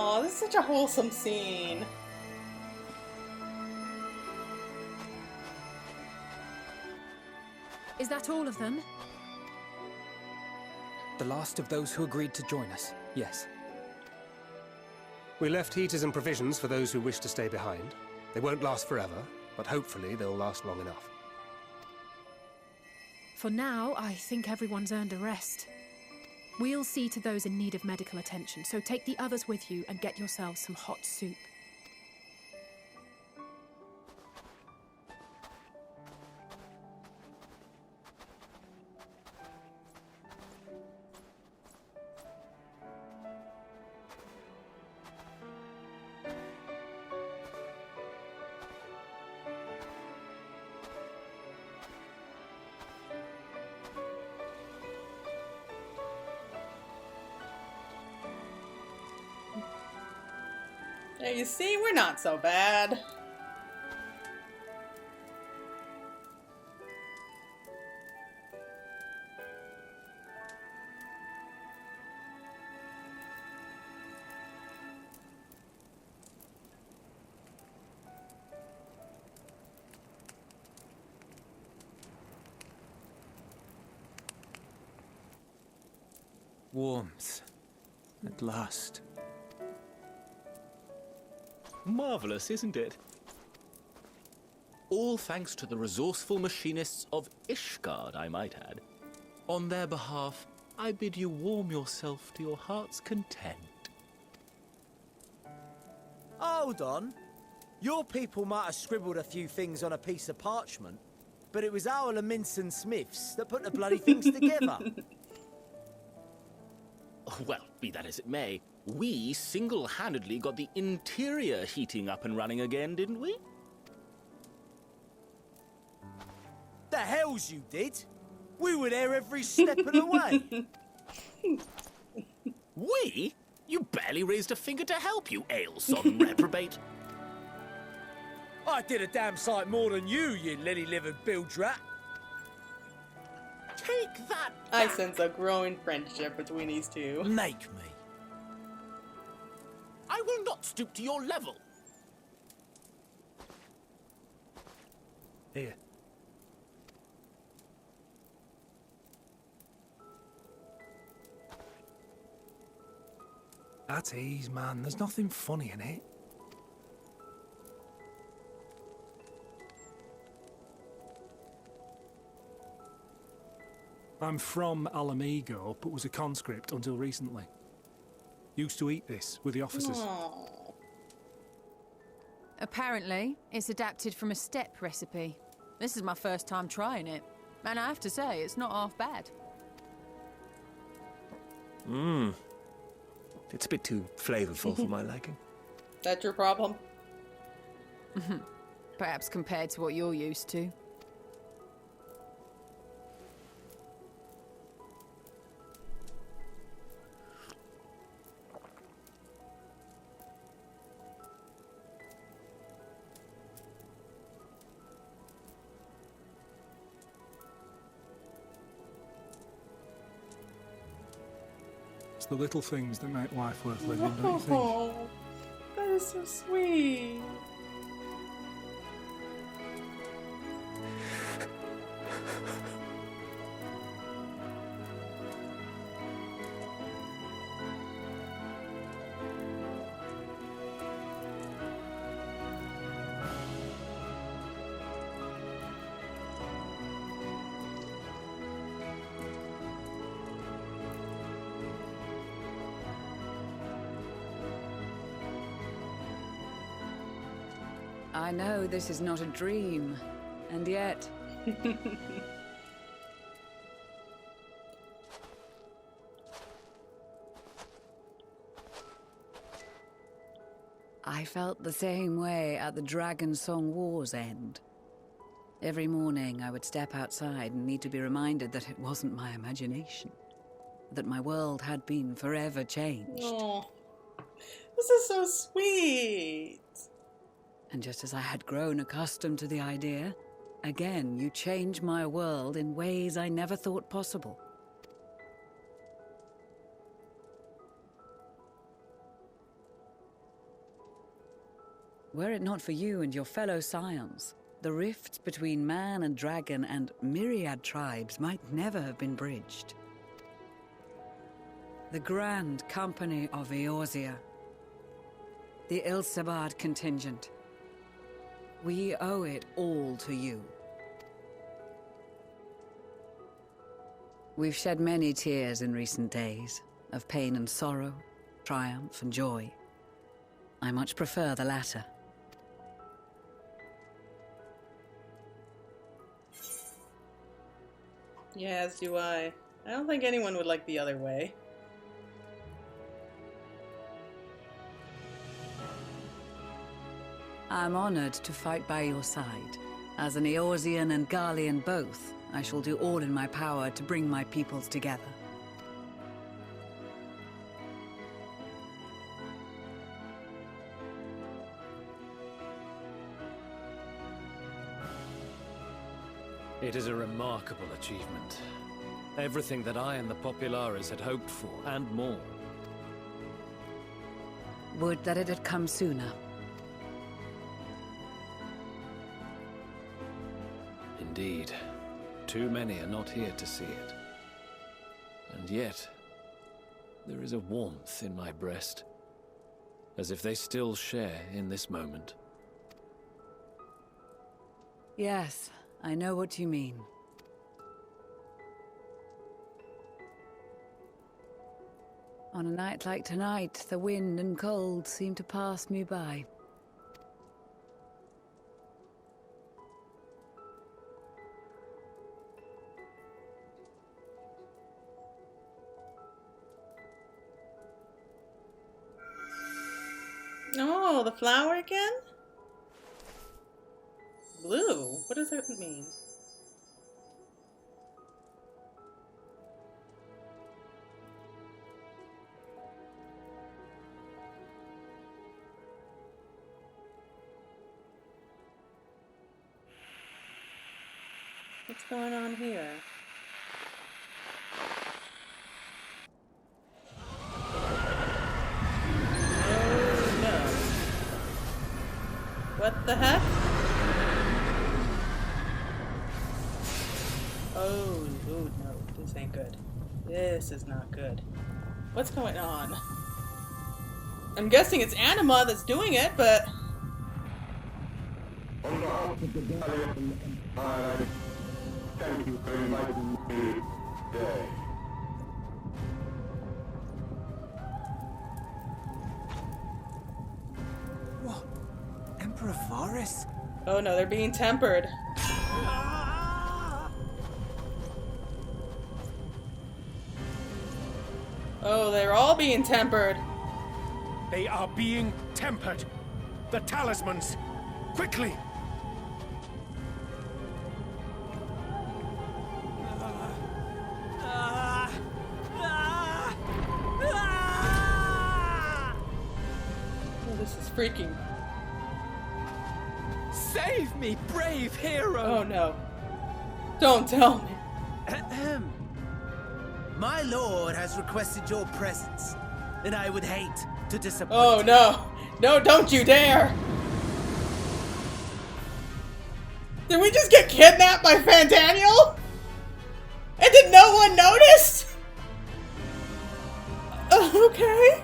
Oh, this is such a wholesome scene. Is that all of them? The last of those who agreed to join us, yes. We left heaters and provisions for those who wish to stay behind. They won't last forever, but hopefully they'll last long enough. For now, I think everyone's earned a rest. We'll see to those in need of medical attention, so take the others with you and get yourselves some hot soup. There you see, we're not so bad. Warmth. At last. Marvelous, isn't it? All thanks to the resourceful machinists of Ishgard, I might add. On their behalf, I bid you warm yourself to your heart's content. Hold on. Your people might have scribbled a few things on a piece of parchment, but it was our Minson Smiths that put the bloody things together. Well, be that as it may, we single-handedly got the interior heating up and running again, didn't we? The hells you did! We were there every step of the way! We? You barely raised a finger to help, you ale-sodden reprobate. I did a damn sight more than you, you lily-livered bilge rat! Take that I back. sense a growing friendship between these two. Make me. I will not stoop to your level. Here. At ease, man. There's nothing funny in it. I'm from Alamigo, but was a conscript until recently. Used to eat this with the officers. Aww. Apparently, it's adapted from a steppe recipe. This is my first time trying it, and I have to say, it's not half bad. Mmm. It's a bit too flavorful for my liking. That's your problem? Perhaps compared to what you're used to. It's the little things that make life worth living, don't you think? Oh, that is so sweet. I know this is not a dream, and yet... I felt the same way at the Dragon Song War's end. Every morning I would step outside and need to be reminded that it wasn't my imagination. That my world had been forever changed. Oh, this is so sweet. And just as I had grown accustomed to the idea, again you change my world in ways I never thought possible. Were it not for you and your fellow scions, the rifts between man and dragon and myriad tribes might never have been bridged. The Grand Company of Eorzea. The Ilsabard contingent. We owe it all to you. We've shed many tears in recent days, of pain and sorrow, triumph and joy. I much prefer the latter. Yeah, as do I. I don't think anyone would like the other way. I'm honored to fight by your side. As an Eorzean and Garlean both, I shall do all in my power to bring my peoples together. It is a remarkable achievement. Everything that I and the Populares had hoped for, and more. Would that it had come sooner. Indeed. Too many are not here to see it. And yet, there is a warmth in my breast, as if they still share in this moment. Yes, I know what you mean. On a night like tonight, the wind and cold seem to pass me by. Oh, the flower again? Blue? What does that mean? What's going on here? Oh no. What the heck? Oh no, this ain't good. This is not good. What's going on? I'm guessing it's Anima that's doing it, but... On behalf of the Gallian Empire, thank you for inviting me today. What? Emperor Varus? Oh no, they're being tempered. Oh, they're all being tempered. They are being tempered. The talismans. Quickly! Oh, this is freaking. Save me, brave hero! Oh no. Don't tell me. Ahem. My lord has requested your presence, and I would hate to disappoint Oh him. no. No, don't you dare. Did we just get kidnapped by Fandaniel? And did no one notice? Okay.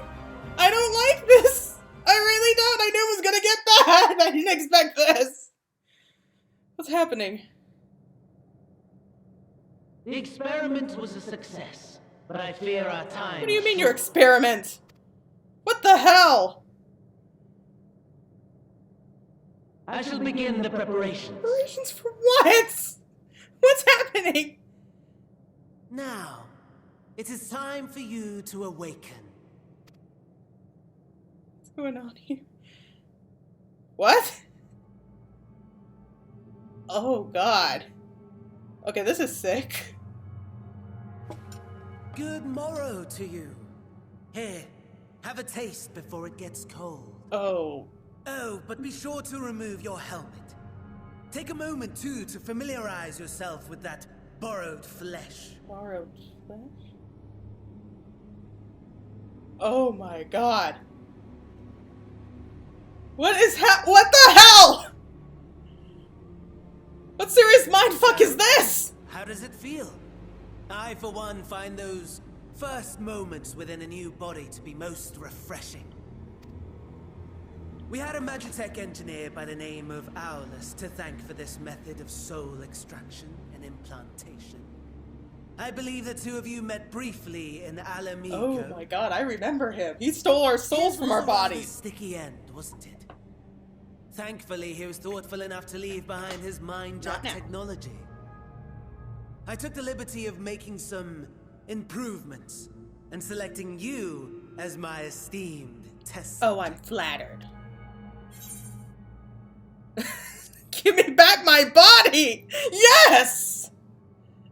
I don't like this. I really don't. I knew it was gonna get bad. I didn't expect this. What's happening? The experiment was a success, but I fear our time. What do you mean your experiment? What the hell? I shall begin the preparations. Preparations for what? What's happening? Now, it is time for you to awaken. What's going on here? What? Oh god. Okay, this is sick. Good morrow to you. Here, have a taste before it gets cold. Oh. Oh, but be sure to remove your helmet. Take a moment, too, to familiarize yourself with that borrowed flesh. Borrowed flesh? Oh my god. What the hell? What serious mindfuck is this? How does it feel? I, for one, find those first moments within a new body to be most refreshing. We had a Magitech engineer by the name of Aulus to thank for this method of soul extraction and implantation. I believe the two of you met briefly in Alamigo. Oh my god, I remember him. He stole our souls from our bodies. Sticky end, wasn't it? Thankfully, he was thoughtful enough to leave behind his mind-jack technology. I took the liberty of making some improvements and selecting you as my esteemed test. Oh, I'm flattered. Give me back my body! Yes!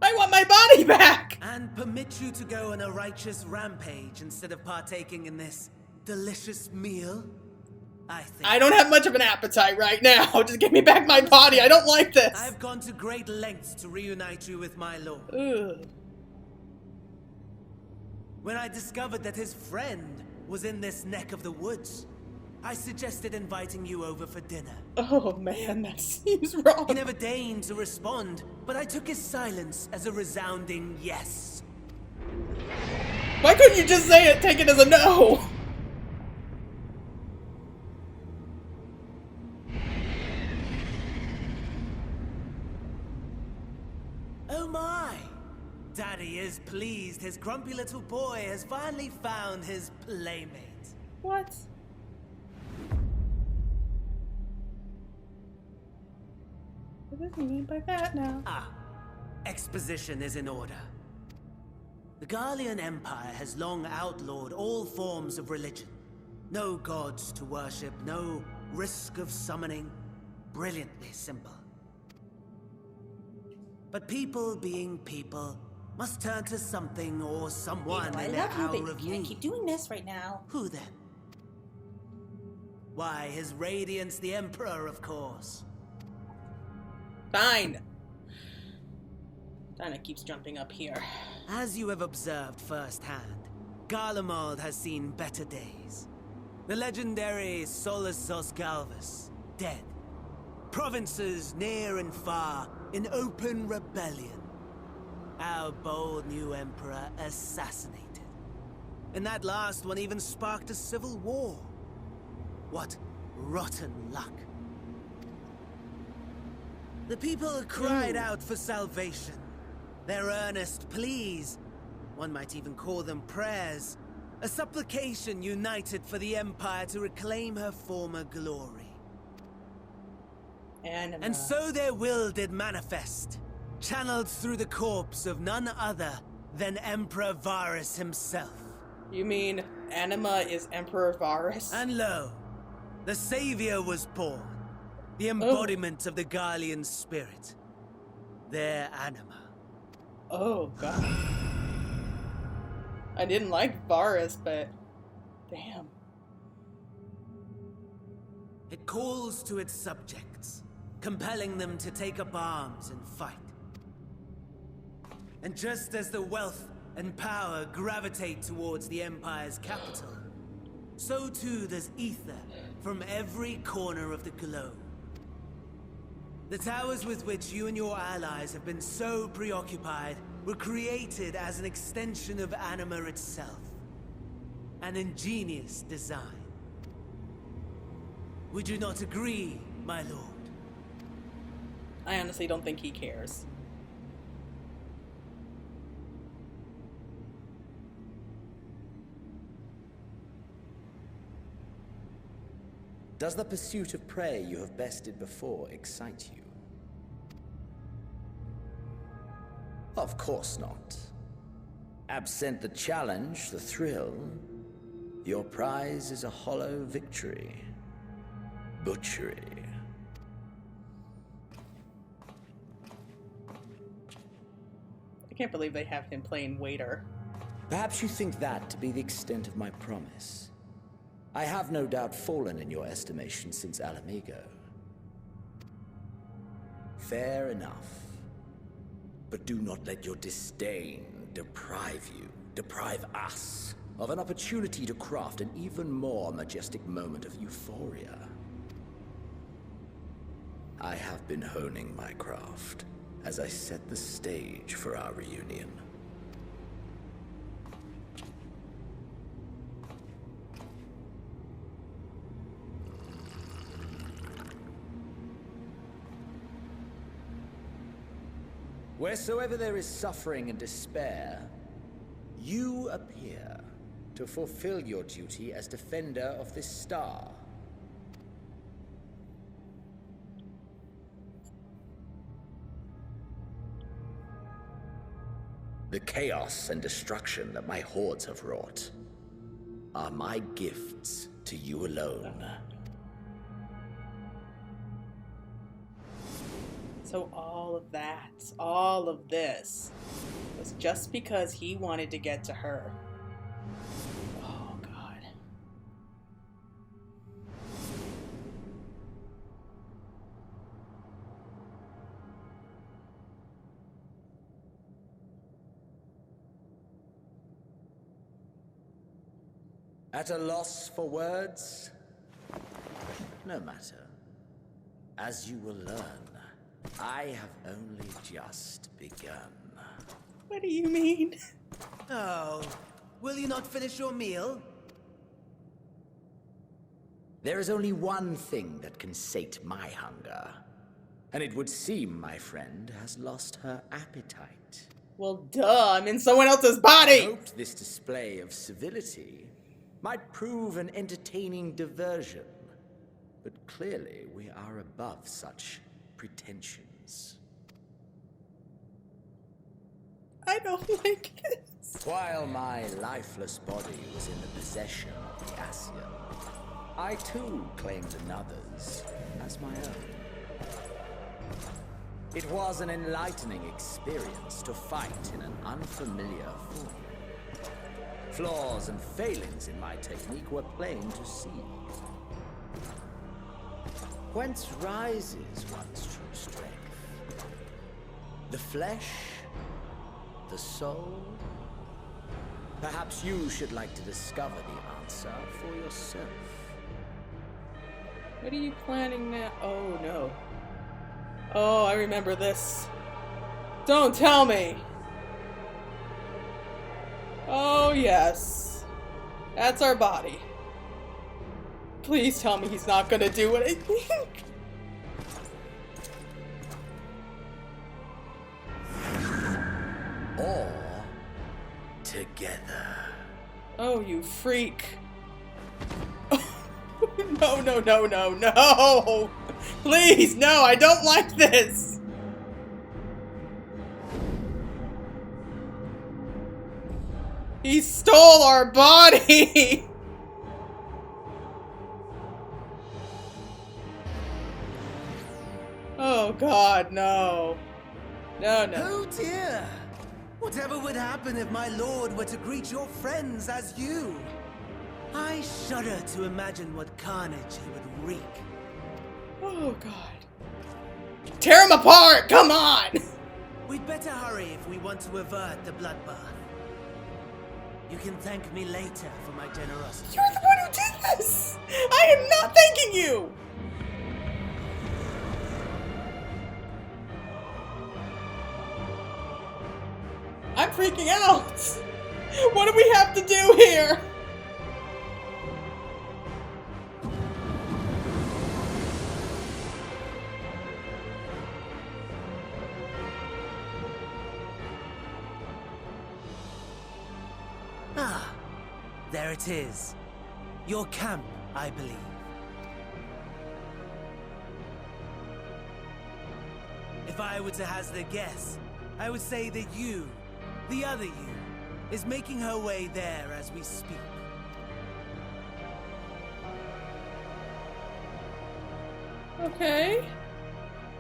I want my body back! And permit you to go on a righteous rampage instead of partaking in this delicious meal? I don't have much of an appetite right now. Just give me back my body. I don't like this. I've gone to great lengths to reunite you with my lord. Ugh. When I discovered that his friend was in this neck of the woods, I suggested inviting you over for dinner. Oh man, that seems wrong. He never deigned to respond, but I took his silence as a resounding yes. Why couldn't you just say it, take it as a no? Oh my! Daddy is pleased his grumpy little boy has finally found his playmate. What? What does he mean by that now? Ah, exposition is in order. The Garlean Empire has long outlawed all forms of religion. No gods to worship, no risk of summoning. Brilliantly simple. But people being people must turn to something or someone in their hour of need. I keep doing this right now. Who then? Why, His Radiance the Emperor, of course. Fine. Dinah keeps jumping up here. As you have observed firsthand, Garlemald has seen better days. The legendary Solus Galvus, dead. Provinces near and far in open rebellion. Our bold new emperor assassinated. And that last one even sparked a civil war. What rotten luck. The people cried out for salvation. Their earnest pleas, one might even call them prayers, a supplication united for the Empire to reclaim her former glory. And so their will did manifest, channeled through the corpse of none other than Emperor Varus himself. You mean Anima is Emperor Varus? And lo, the Savior was born, the embodiment of the Garlean spirit, their Anima. Oh, God. I didn't like Varus, but damn. It calls to its subjects, compelling them to take up arms and fight. And just as the wealth and power gravitate towards the Empire's capital, so too does ether from every corner of the globe. The towers with which you and your allies have been so preoccupied were created as an extension of Anima itself. An ingenious design. Would you not agree, my lord? I honestly don't think he cares. Does the pursuit of prey you have bested before excite you? Of course not. Absent the challenge, the thrill, your prize is a hollow victory. Butchery. I can't believe they have him playing waiter. Perhaps you think that to be the extent of my promise. I have no doubt fallen in your estimation since Alamigo. Fair enough. But do not let your disdain deprive us, of an opportunity to craft an even more majestic moment of euphoria. I have been honing my craft as I set the stage for our reunion. Wheresoever there is suffering and despair, you appear to fulfill your duty as defender of this star. The chaos and destruction that my hordes have wrought are my gifts to you alone. So all of this was just because he wanted to get to her. Oh, God. At a loss for words? No matter. As you will learn, I have only just begun. What do you mean? Oh, will you not finish your meal? There is only one thing that can sate my hunger. And it would seem my friend has lost her appetite. Well, duh, I'm in someone else's body! I hoped this display of civility might prove an entertaining diversion. But clearly we are above such pretensions. I don't like this. While my lifeless body was in the possession of the Ascian, I too claimed another's as my own. It was an enlightening experience to fight in an unfamiliar form. Flaws and failings in my technique were plain to see. Whence rises one's true strength? The flesh? The soul? Perhaps you should like to discover the answer for yourself. What are you planning now? Oh, no. Oh, I remember this. Don't tell me! Oh, yes. That's our body. Please tell me he's not gonna do what I think. Or together. Oh, you freak. No, no, no, no, no! Please, no, I don't like this! He stole our body! Oh God, no. No, no. Oh dear! Whatever would happen if my lord were to greet your friends as you? I shudder to imagine what carnage he would wreak. Oh God. Tear him apart! Come on! We'd better hurry if we want to avert the bloodbath. You can thank me later for my generosity. You're the one who did this! I am not thanking you! I'm freaking out! What do we have to do here? Ah, there it is. Your camp, I believe. If I were to hazard a guess, I would say that you, the other you, is making her way there as we speak. Okay.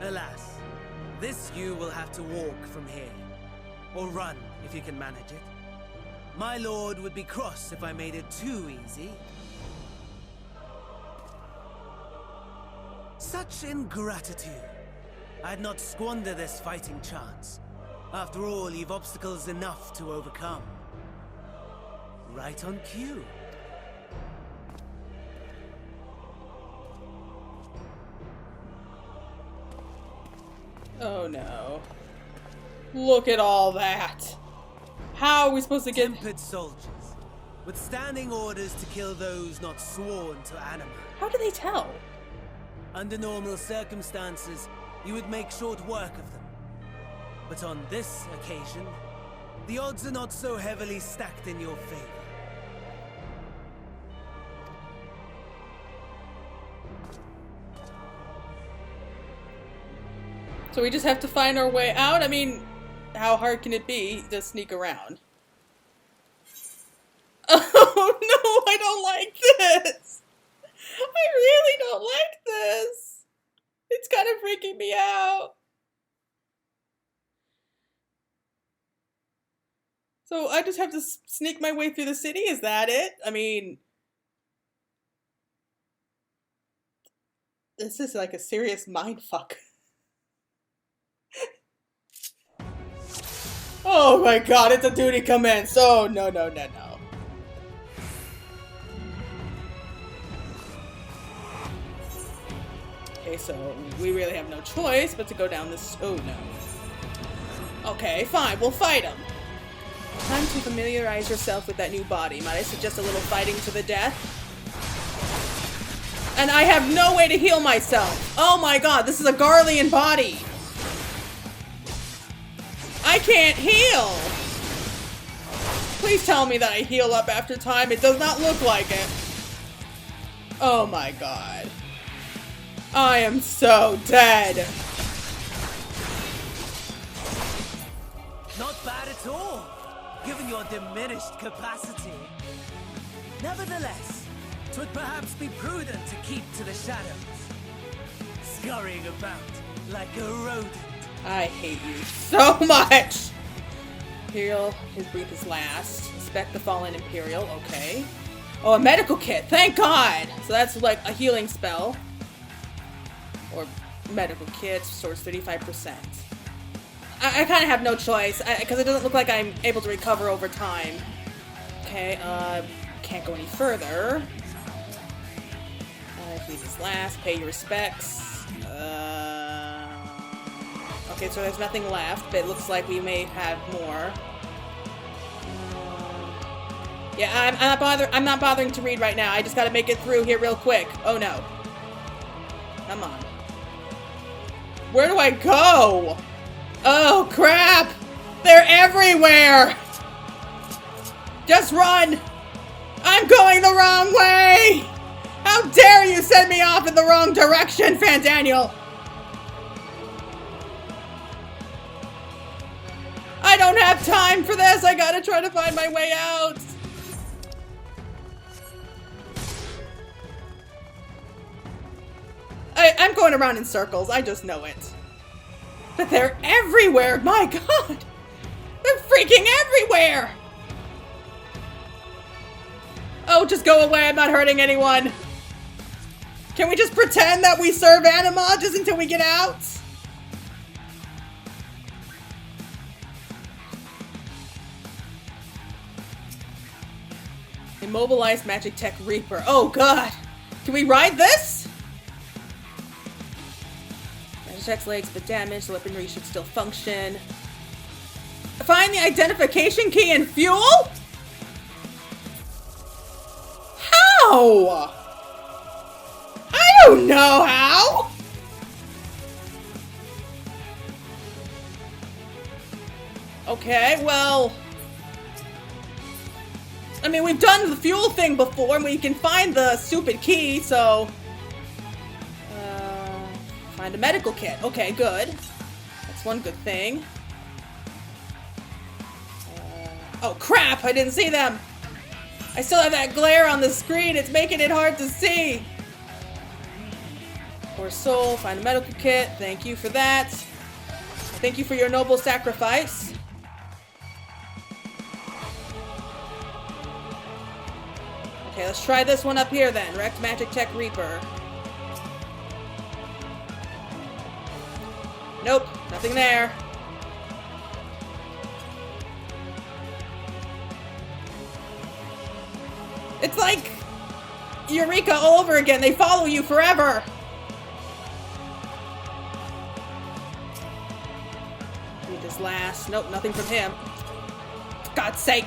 Alas, this you will have to walk from here. Or run, if you can manage it. My lord would be cross if I made it too easy. Such ingratitude. I'd not squander this fighting chance. After all, you've obstacles enough to overcome. Right on cue. Oh no. Look at all that. How are we supposed to get... Tempered soldiers, with standing orders to kill those not sworn to anima. How do they tell? Under normal circumstances, you would make short work of them. But on this occasion, the odds are not so heavily stacked in your favor. So we just have to find our way out? I mean, how hard can it be to sneak around? Oh no, I don't like this! I really don't like this! It's kind of freaking me out. So I just have to sneak my way through the city? Is that it? I mean... This is like a serious mindfuck. Oh my god, it's a duty commence! Oh, no, no, no, no. Okay, so we really have no choice but to go down this... Oh, no. Okay, fine, we'll fight him. Time to familiarize yourself with that new body. Might I suggest a little fighting to the death? And I have no way to heal myself! Oh my god, this is a Garlean body! I can't heal! Please tell me that I heal up after time. It does not look like it. Oh my god. I am so dead. Not bad at all, given your diminished capacity. Nevertheless, 'twould perhaps be prudent to keep to the shadows, scurrying about like a rodent. I hate you so much! Imperial, his breath is last. Inspect the fallen Imperial, okay. Oh, a medical kit, thank God! So that's like a healing spell. Or medical kit, restores 35%. I kind of have no choice, because it doesn't look like I'm able to recover over time. Okay, can't go any further. Breath is last, pay your respects. Okay, so there's nothing left, but it looks like we may have more. Yeah, I'm not bothering to read right now. I just gotta make it through here real quick. Oh no. Come on. Where do I go? Oh crap! They're everywhere! Just run! I'm going the wrong way! How dare you send me off in the wrong direction, Fandaniel! I don't have time for this! I gotta try to find my way out! I'm going around in circles, I just know it. But they're everywhere, my god! They're freaking everywhere! Oh, just go away, I'm not hurting anyone! Can we just pretend that we serve anima just until we get out? Immobilized Magic Tech Reaper. Oh god! Can we ride this? Magic Tech's legs but damaged, the weaponry should still function. Find the identification key and fuel? How? I don't know how! Okay, well... I mean, we've done the fuel thing before, and we can find the stupid key, so... find a medical kit. Okay, good. That's one good thing. Oh, crap! I didn't see them! I still have that glare on the screen. It's making it hard to see. Poor soul. Find a medical kit. Thank you for that. Thank you for your noble sacrifice. Okay, let's try this one up here then. Wrecked Magic Tech Reaper. Nope, nothing there. It's like Eureka all over again. They follow you forever. blast. Nope, nothing from him. For God's sake.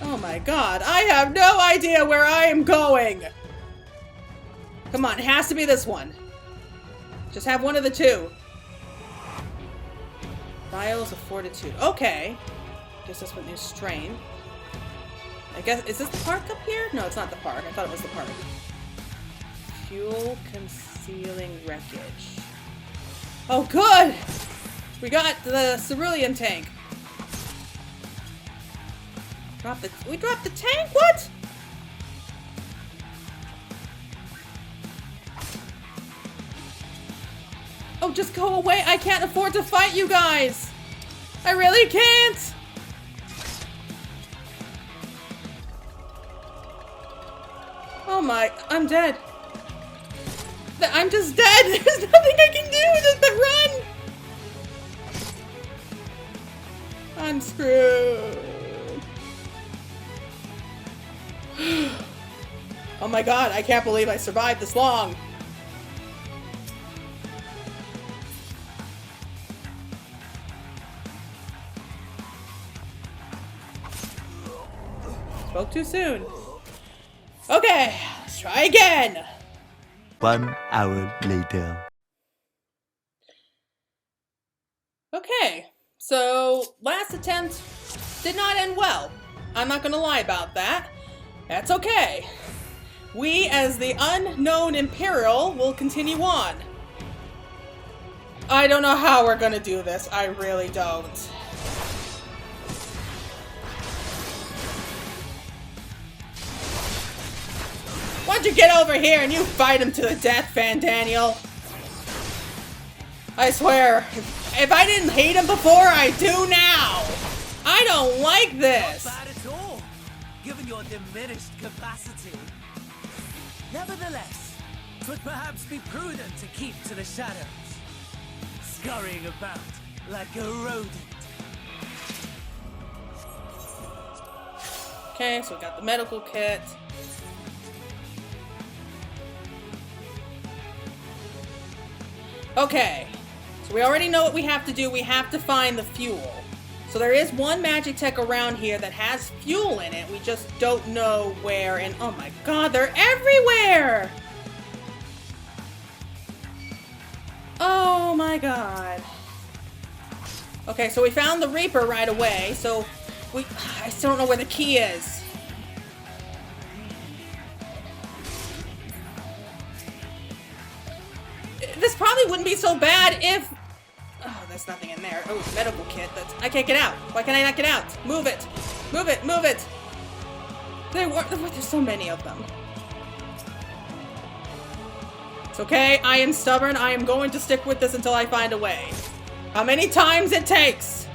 Oh my god, I have no idea where I am going! Come on, it has to be this one. Just have one of the two. Vials of Fortitude. Okay. Guess that's what new strain. I guess, is this the park up here? No, it's not the park. I thought it was the park. Fuel concealing wreckage. Oh, good! We got the cerulean tank. We dropped the tank? What? Oh, just go away. I can't afford to fight you guys. I really can't. Oh my, I'm dead. I'm just dead. There's nothing I can do just but run. I'm screwed. Oh my god, I can't believe I survived this long. Spoke too soon. Okay, let's try again. 1 hour later. Okay, so last attempt did not end well. I'm not gonna lie about that. That's okay. We, as the unknown Imperial, will continue on. I don't know how we're gonna do this. I really don't. Why don't you get over here and you fight him to the death, Van Daniel? I swear, if I didn't hate him before, I do now. I don't like this. Not bad at all, given your diminished capacity. Nevertheless, it would perhaps be prudent to keep to the shadows, scurrying about like a rodent. Okay, so we got the medical kit. Okay, so we already know what we have to do. We have to find the fuel. So there is one magic tech around here that has fuel in it. We just don't know where, and oh my god, they're everywhere! Oh my god. Okay, so we found the Reaper right away, so I still don't know where the key is. This probably wouldn't be so bad if... Oh, there's nothing in there. Oh, medical kit. I can't get out. Why can I not get out? Move it. Move it. Move it. There's so many of them. It's okay. I am stubborn. I am going to stick with this until I find a way. How many times it takes.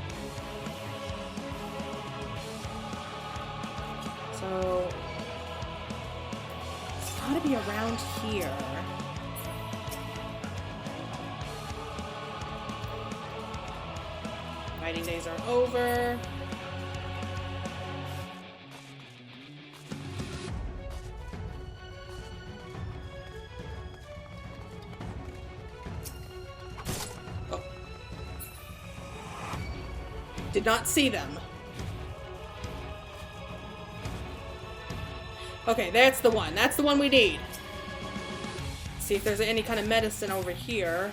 So... It's gotta be around here. Fighting days are over. Oh. Did not see them. Okay, that's the one. That's the one we need. Let's see if there's any kind of medicine over here.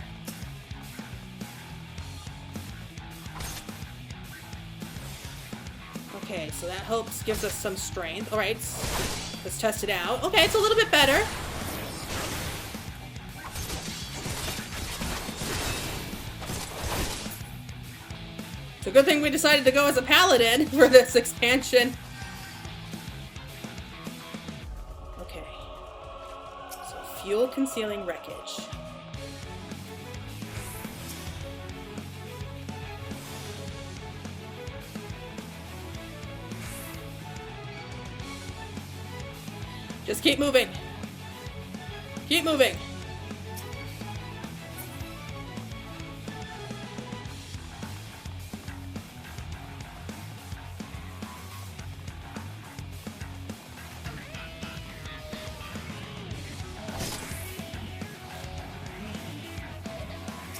Okay, so that helps, gives us some strength. Alright, let's test it out. Okay, it's a little bit better. It's a good thing we decided to go as a paladin for this expansion. Okay. So, fuel concealing wreckage. Just keep moving. Keep moving.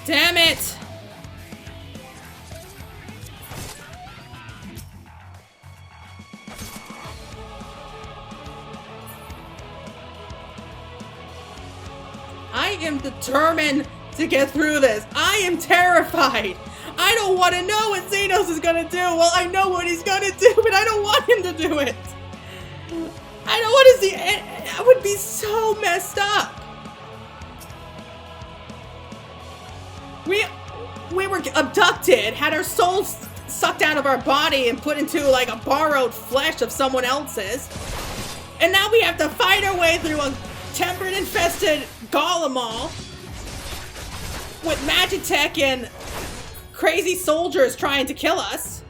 Damn it! I am determined to get through this. I am terrified. I don't want to know what Xenos is gonna do. Well, I know what he's gonna do, but I don't want him to do it. I don't want to see it. That would be so messed up. We were abducted, had our souls sucked out of our body and put into like a borrowed flesh of someone else's. And now we have to fight our way through a tempered infested Golem with Magitech and crazy soldiers trying to kill us.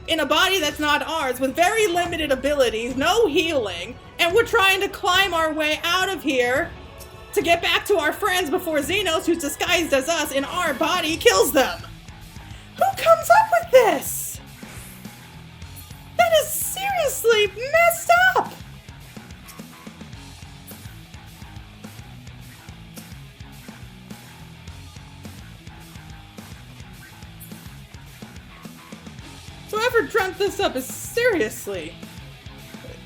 In a body that's not ours, with very limited abilities, no healing, and we're trying to climb our way out of here to get back to our friends before Xenos, who's disguised as us in our body, kills them. Who comes up with this? That is seriously messed up. Whoever dreamt this up is seriously,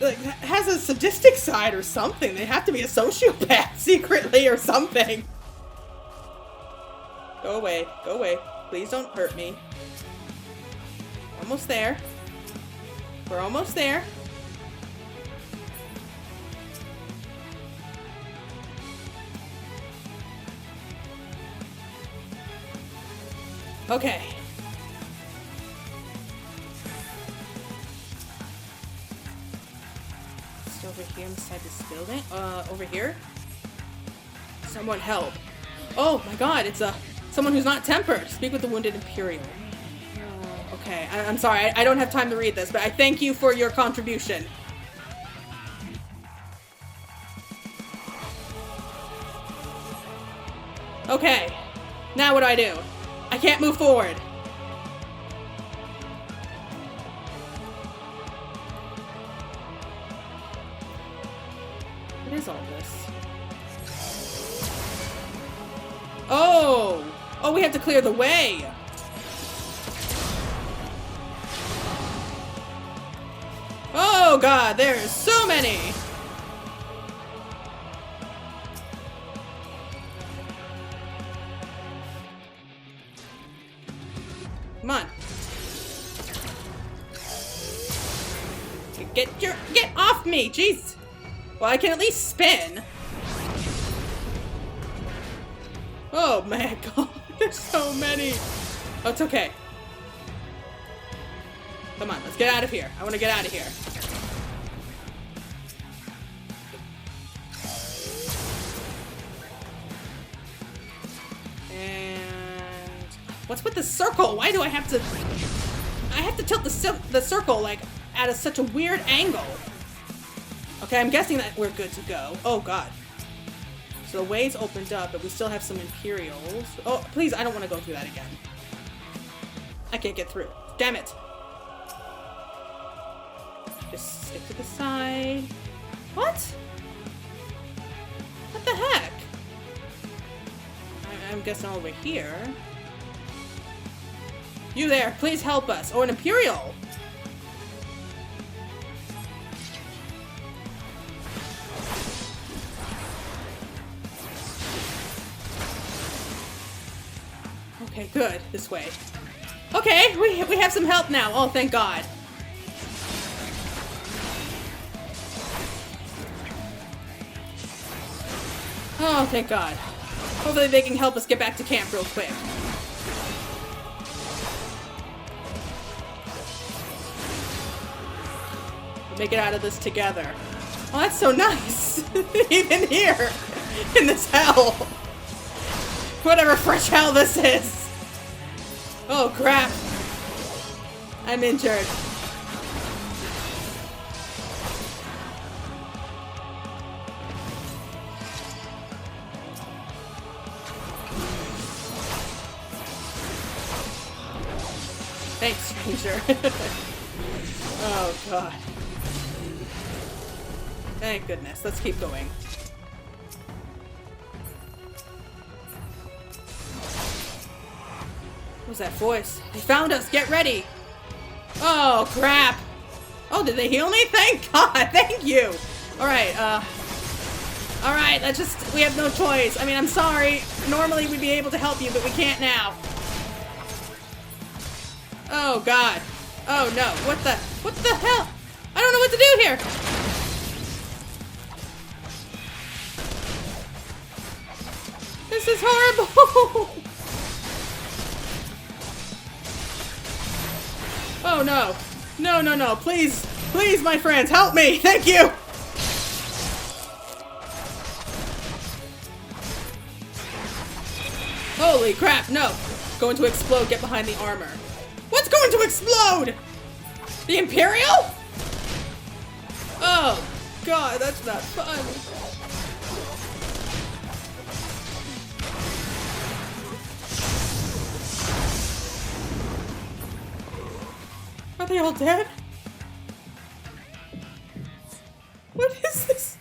like, has a sadistic side or something. They have to be a sociopath secretly or something. Go away. Go away. Please don't hurt me. Almost there. We're almost there. Okay. Over here inside this building. Over here? Someone help. Oh my god, it's someone who's not tempered. Speak with the wounded Imperial. Okay, I'm sorry, I don't have time to read this, but I thank you for your contribution. Okay, now what do? I can't move forward. What is all this? Oh! Oh, we have to clear the way! Oh god, there's so many! Come on. Get off me! Jeez! Well, I can at least spin. Oh my god, there's so many. Oh, it's okay. Come on, let's get out of here. I want to get out of here. And what's with the circle? Why do I have to? I have to tilt the circle like at such a weird angle. Okay, I'm guessing that we're good to go. Oh god. So the way's opened up, but we still have some Imperials. Oh, please, I don't want to go through that again. I can't get through. Damn it. Just stick to the side. What? What the heck? I'm guessing over here. You there, please help us. Oh, an Imperial. Okay, good. This way. Okay, we have some help now. Oh, thank God. Oh, thank God. Hopefully they can help us get back to camp real quick. We'll make it out of this together. Oh, that's so nice. Even here, in this hell. Whatever fresh hell this is. Oh, crap. I'm injured. Thanks, stranger. Oh, God. Thank goodness. Let's keep going. was that voice? They found us! Get ready! Oh, crap! Oh, did they heal me? Thank God! Thank you! Alright, alright, we have no choice. I mean, I'm sorry. Normally we'd be able to help you, but we can't now. Oh, God. Oh, no. What the hell? I don't know what to do here! This is horrible! Oh, no. No, no, no. Please, please, my friends, help me! Thank you! Holy crap, no. Going to explode, get behind the armor. What's going to explode? The Imperial? Oh, God, that's not fun. Are they all dead? What is this?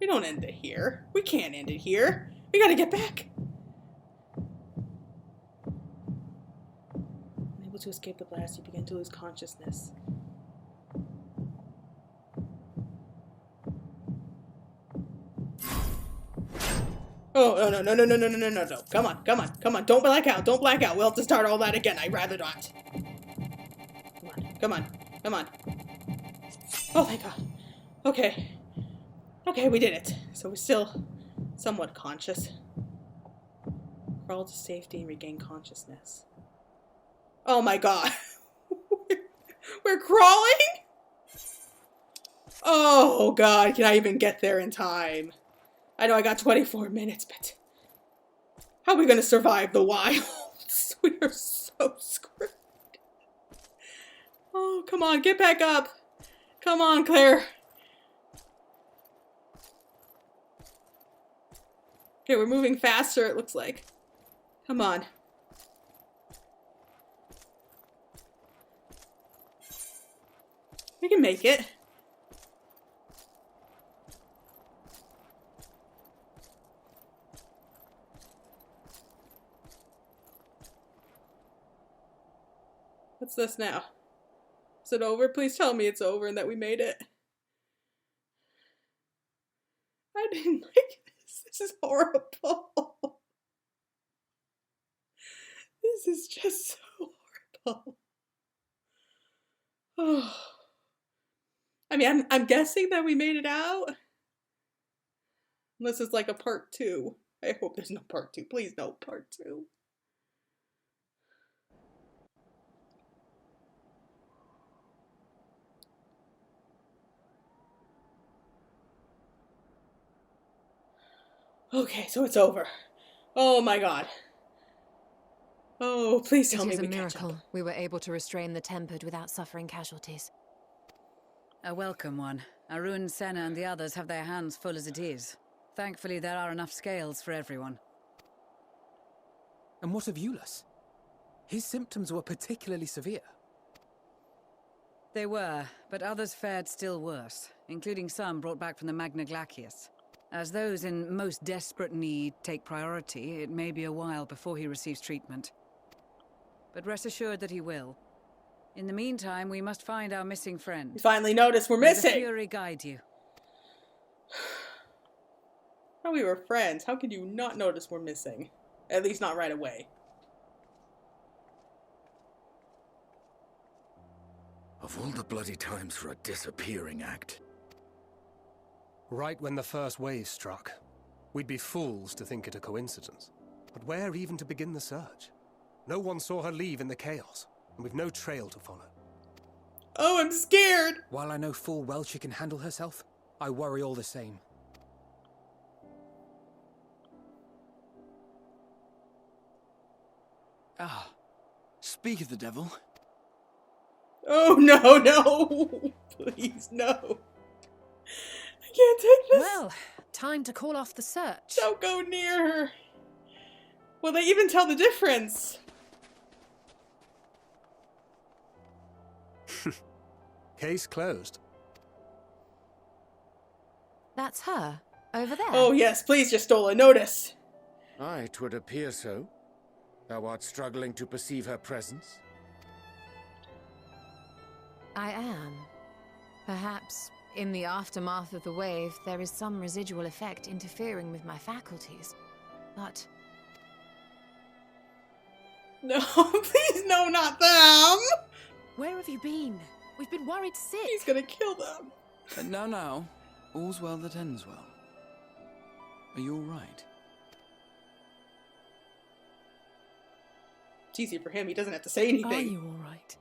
We don't end it here. We can't end it here. We gotta get back. Unable to escape the blast, you begin to lose consciousness. Oh, no, no, no, no, no, no, no, no, no. Come on, come on, come on. Don't black out. Don't black out. We'll have to start all that again. I'd rather not. Come on, come on, come on. Oh, thank God. Okay. Okay, we did it. So we're still somewhat conscious. Crawl to safety and regain consciousness. Oh my God. We're crawling? Oh God, can I even get there in time? I know I got 24 minutes, but how are we gonna survive the wilds? We are so screwed. Oh, come on, get back up. Come on, Claire. Okay, we're moving faster, it looks like. Come on. We can make it. What's this now? Is it over? Please tell me it's over and that we made it. I didn't like this. This is horrible. This is just so horrible. Oh. I mean, I'm guessing that we made it out. Unless it's like a part 2. I hope there's no part 2. Please no part 2. Okay, so it's over. Oh my God. Oh, please tell me we catch up. It is a miracle we were able to restrain the Tempered without suffering casualties. A welcome one. Arun, Senna and the others have their hands full as it is. Thankfully, there are enough scales for everyone. And what of Eulus? His symptoms were particularly severe. They were, but others fared still worse, including some brought back from the Magna Glacius. As those in most desperate need take priority, it may be a while before he receives treatment. But rest assured that he will. In the meantime, we must find our missing friend. You finally noticed we're missing! May the Fury guide you. How we were friends. How could you not notice we're missing? At least not right away. Of all the bloody times for a disappearing act. Right when the first wave struck, we'd be fools to think it a coincidence. But where even to begin the search? No one saw her leave in the chaos, and we've no trail to follow. Oh, I'm scared! While I know full well she can handle herself, I worry all the same. Ah, speak of the devil. Oh, no, no! Please, no. I can't take this. Well, time to call off the search. Don't go near her. Will they even tell the difference? Case closed. That's her, over there. Oh yes, please, Justola, notice. Aye, 'twould appear so. Thou art struggling to perceive her presence? I am. Perhaps, in the aftermath of the wave, there is some residual effect interfering with my faculties. But... No, please, no, not them! Where have you been? We've been worried sick. He's gonna kill them. Now. All's well that ends well. Are you alright? It's easy for him, he doesn't have to say anything. Are you alright?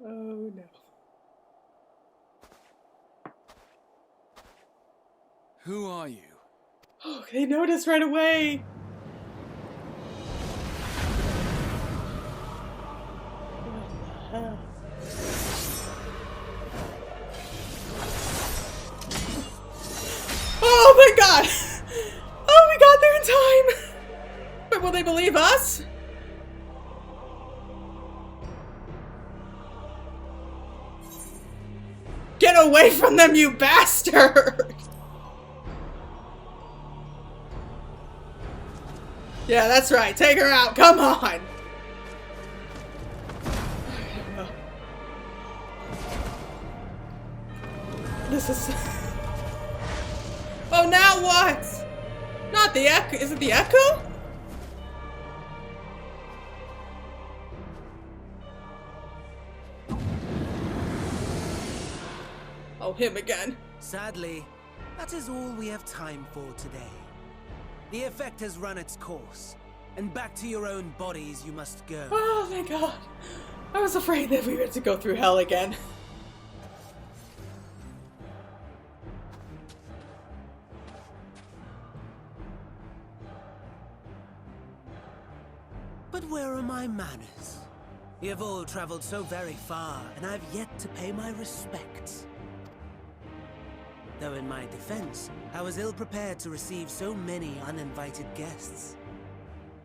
Oh no. Who are you? Oh, they noticed right away. What the hell? Oh my god! Oh, we got there in time! But will they believe us? Get away from them, you bastard! Yeah, that's right. Take her out. Come on. This is... Oh, now what? Not the echo. Is it the echo? Oh, him again. Sadly, that is all we have time for today. The effect has run its course, and back to your own bodies you must go. Oh my god. I was afraid that we were to go through hell again. But where are my manners? You have all traveled so very far, and I've yet to pay my respects. Though in my defense, I was ill-prepared to receive so many uninvited guests.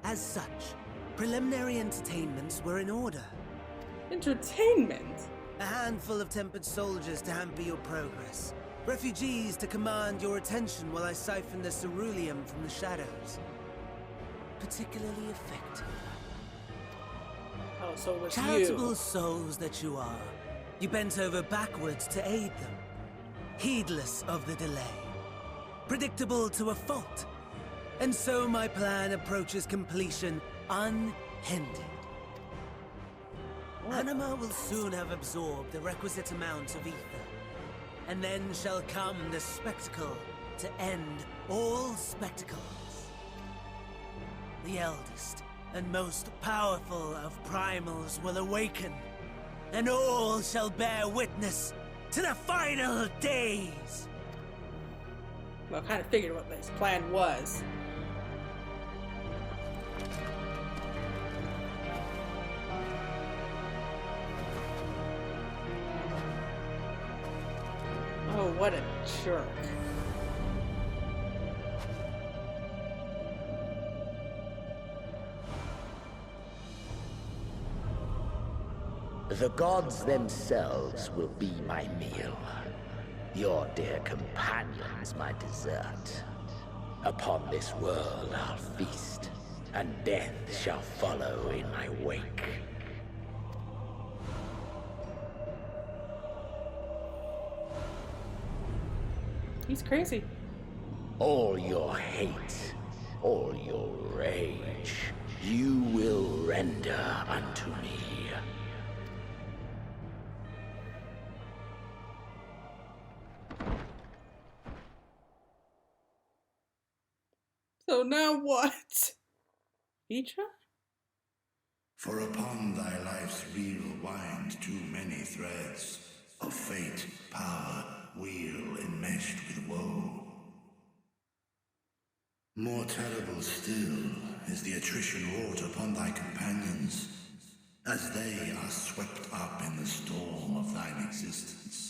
As such, preliminary entertainments were in order. Entertainment? A handful of tempered soldiers to hamper your progress. Refugees to command your attention while I siphon the ceruleum from the shadows. Particularly effective. Oh, so it was Charitable you. souls that you are. You bent over backwards to aid them. Heedless of the delay. Predictable to a fault. And so my plan approaches completion unhindered. Anima will soon have absorbed the requisite amount of ether. And then shall come the spectacle to end all spectacles. The eldest and most powerful of primals will awaken, and all shall bear witness to the final days. Well, I kind of figured what his plan was. Oh, what a jerk. The gods themselves will be my meal. Your dear companions my dessert. Upon this world I'll feast, and death shall follow in my wake. He's crazy. All your hate, all your rage, you will render unto me. So now what? Vitra? For upon thy life's reel wind too many threads of fate, power, wheel enmeshed with woe. More terrible still is the attrition wrought upon thy companions, as they are swept up in the storm of thine existence.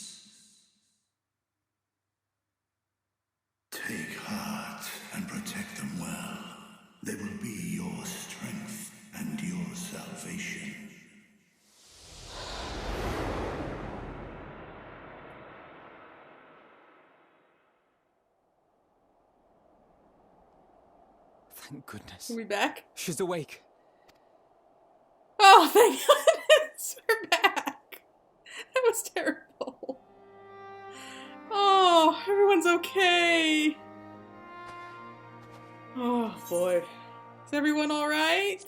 Take heart and protect them well. They will be your strength and your salvation. Thank goodness. Are we back? She's awake. Oh, thank goodness. We're back. That was terrible. Oh, everyone's okay. Oh, boy. Is everyone alright?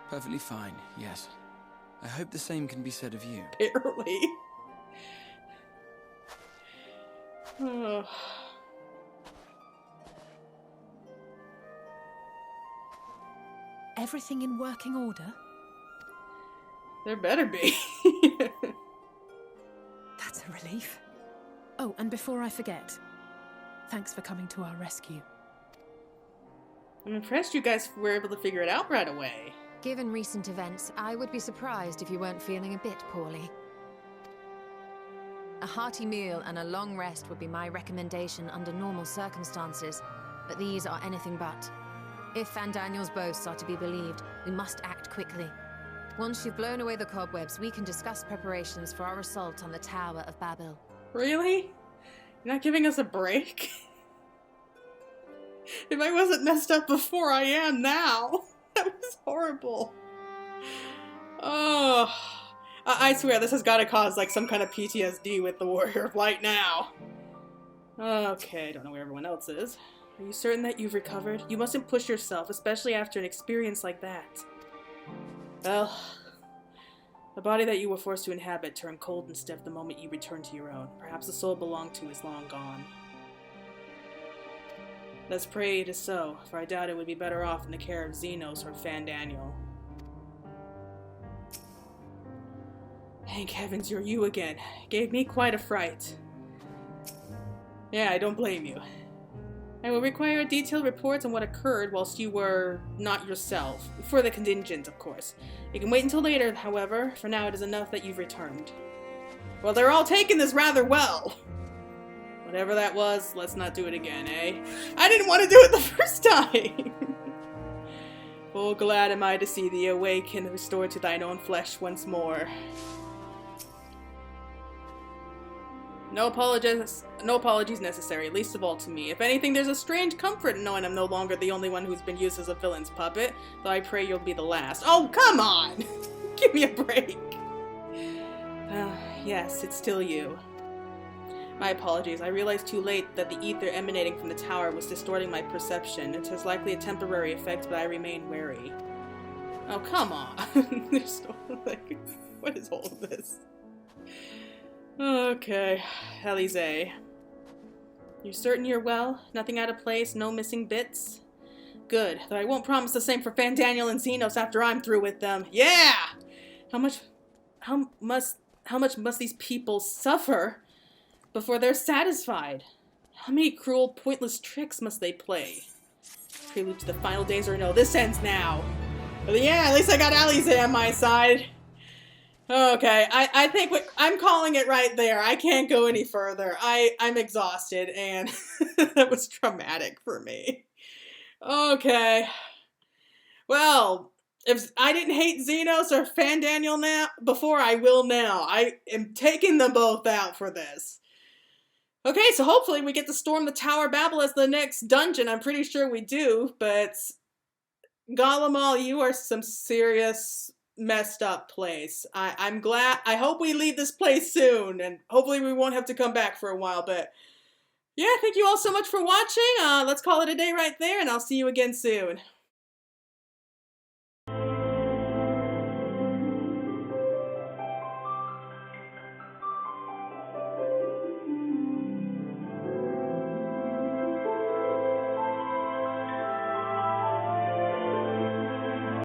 Perfectly fine, yes. I hope the same can be said of you. Barely. Oh. Everything in working order? There better be. That's a relief. Oh, and before I forget, thanks for coming to our rescue. I'm impressed you guys were able to figure it out right away. Given recent events, I would be surprised if you weren't feeling a bit poorly. A hearty meal and a long rest would be my recommendation under normal circumstances, but these are anything but. If Van Daniel's boasts are to be believed, we must act quickly. Once you've blown away the cobwebs, we can discuss preparations for our assault on the Tower of Babel. Really? You're not giving us a break? If I wasn't messed up before, I am now. That was horrible. Oh, I swear this has got to cause like some kind of PTSD with the Warrior of Light now. Okay, I don't know where everyone else is. Are you certain that you've recovered? You mustn't push yourself, especially after an experience like that. Well, the body that you were forced to inhabit turned cold and stiff the moment you returned to your own. Perhaps the soul belonged to is long gone. Let's pray it is so, for I doubt it would be better off in the care of Xenos or Fan Daniel. Thank heavens you're you again. Gave me quite a fright. Yeah, I don't blame you. I will require detailed reports on what occurred whilst you were not yourself. For the contingent, of course. You can wait until later, however. For now, it is enough that you've returned. Well, they're all taking this rather well. Whatever that was, let's not do it again, eh? I didn't want to do it the first time! Full glad am I to see thee awake and restored to thine own flesh once more. No apologies necessary, least of all to me. If anything, there's a strange comfort in knowing I'm no longer the only one who's been used as a villain's puppet, though I pray you'll be the last. Oh, come on! Give me a break! Yes, it's still you. My apologies. I realized too late that the ether emanating from the tower was distorting my perception. It has likely a temporary effect, but I remain wary. Oh, come on! There's no, like, what is all of this? Okay, Alize. You're certain you're well? Nothing out of place? No missing bits? Good, though I won't promise the same for Fan Daniel and Xenos after I'm through with them. Yeah! How much must these people suffer before they're satisfied? How many cruel, pointless tricks must they play? Prelude to the final days or no? This ends now. But yeah, at least I got Alize on my side. Okay, I think I'm calling it right there. I can't go any further. I'm exhausted, and that was traumatic for me. Okay. Well, if I didn't hate Xenos or Fan Daniel now before, I will now. I am taking them both out for this. Okay, so hopefully we get to storm the Tower Babel as the next dungeon. I'm pretty sure we do, but Galamal, you are some serious messed up place. I'm glad. I hope we leave this place soon, and hopefully we won't have to come back for a while, but yeah, thank you all so much for watching. Let's call it a day right there, and I'll see you again soon.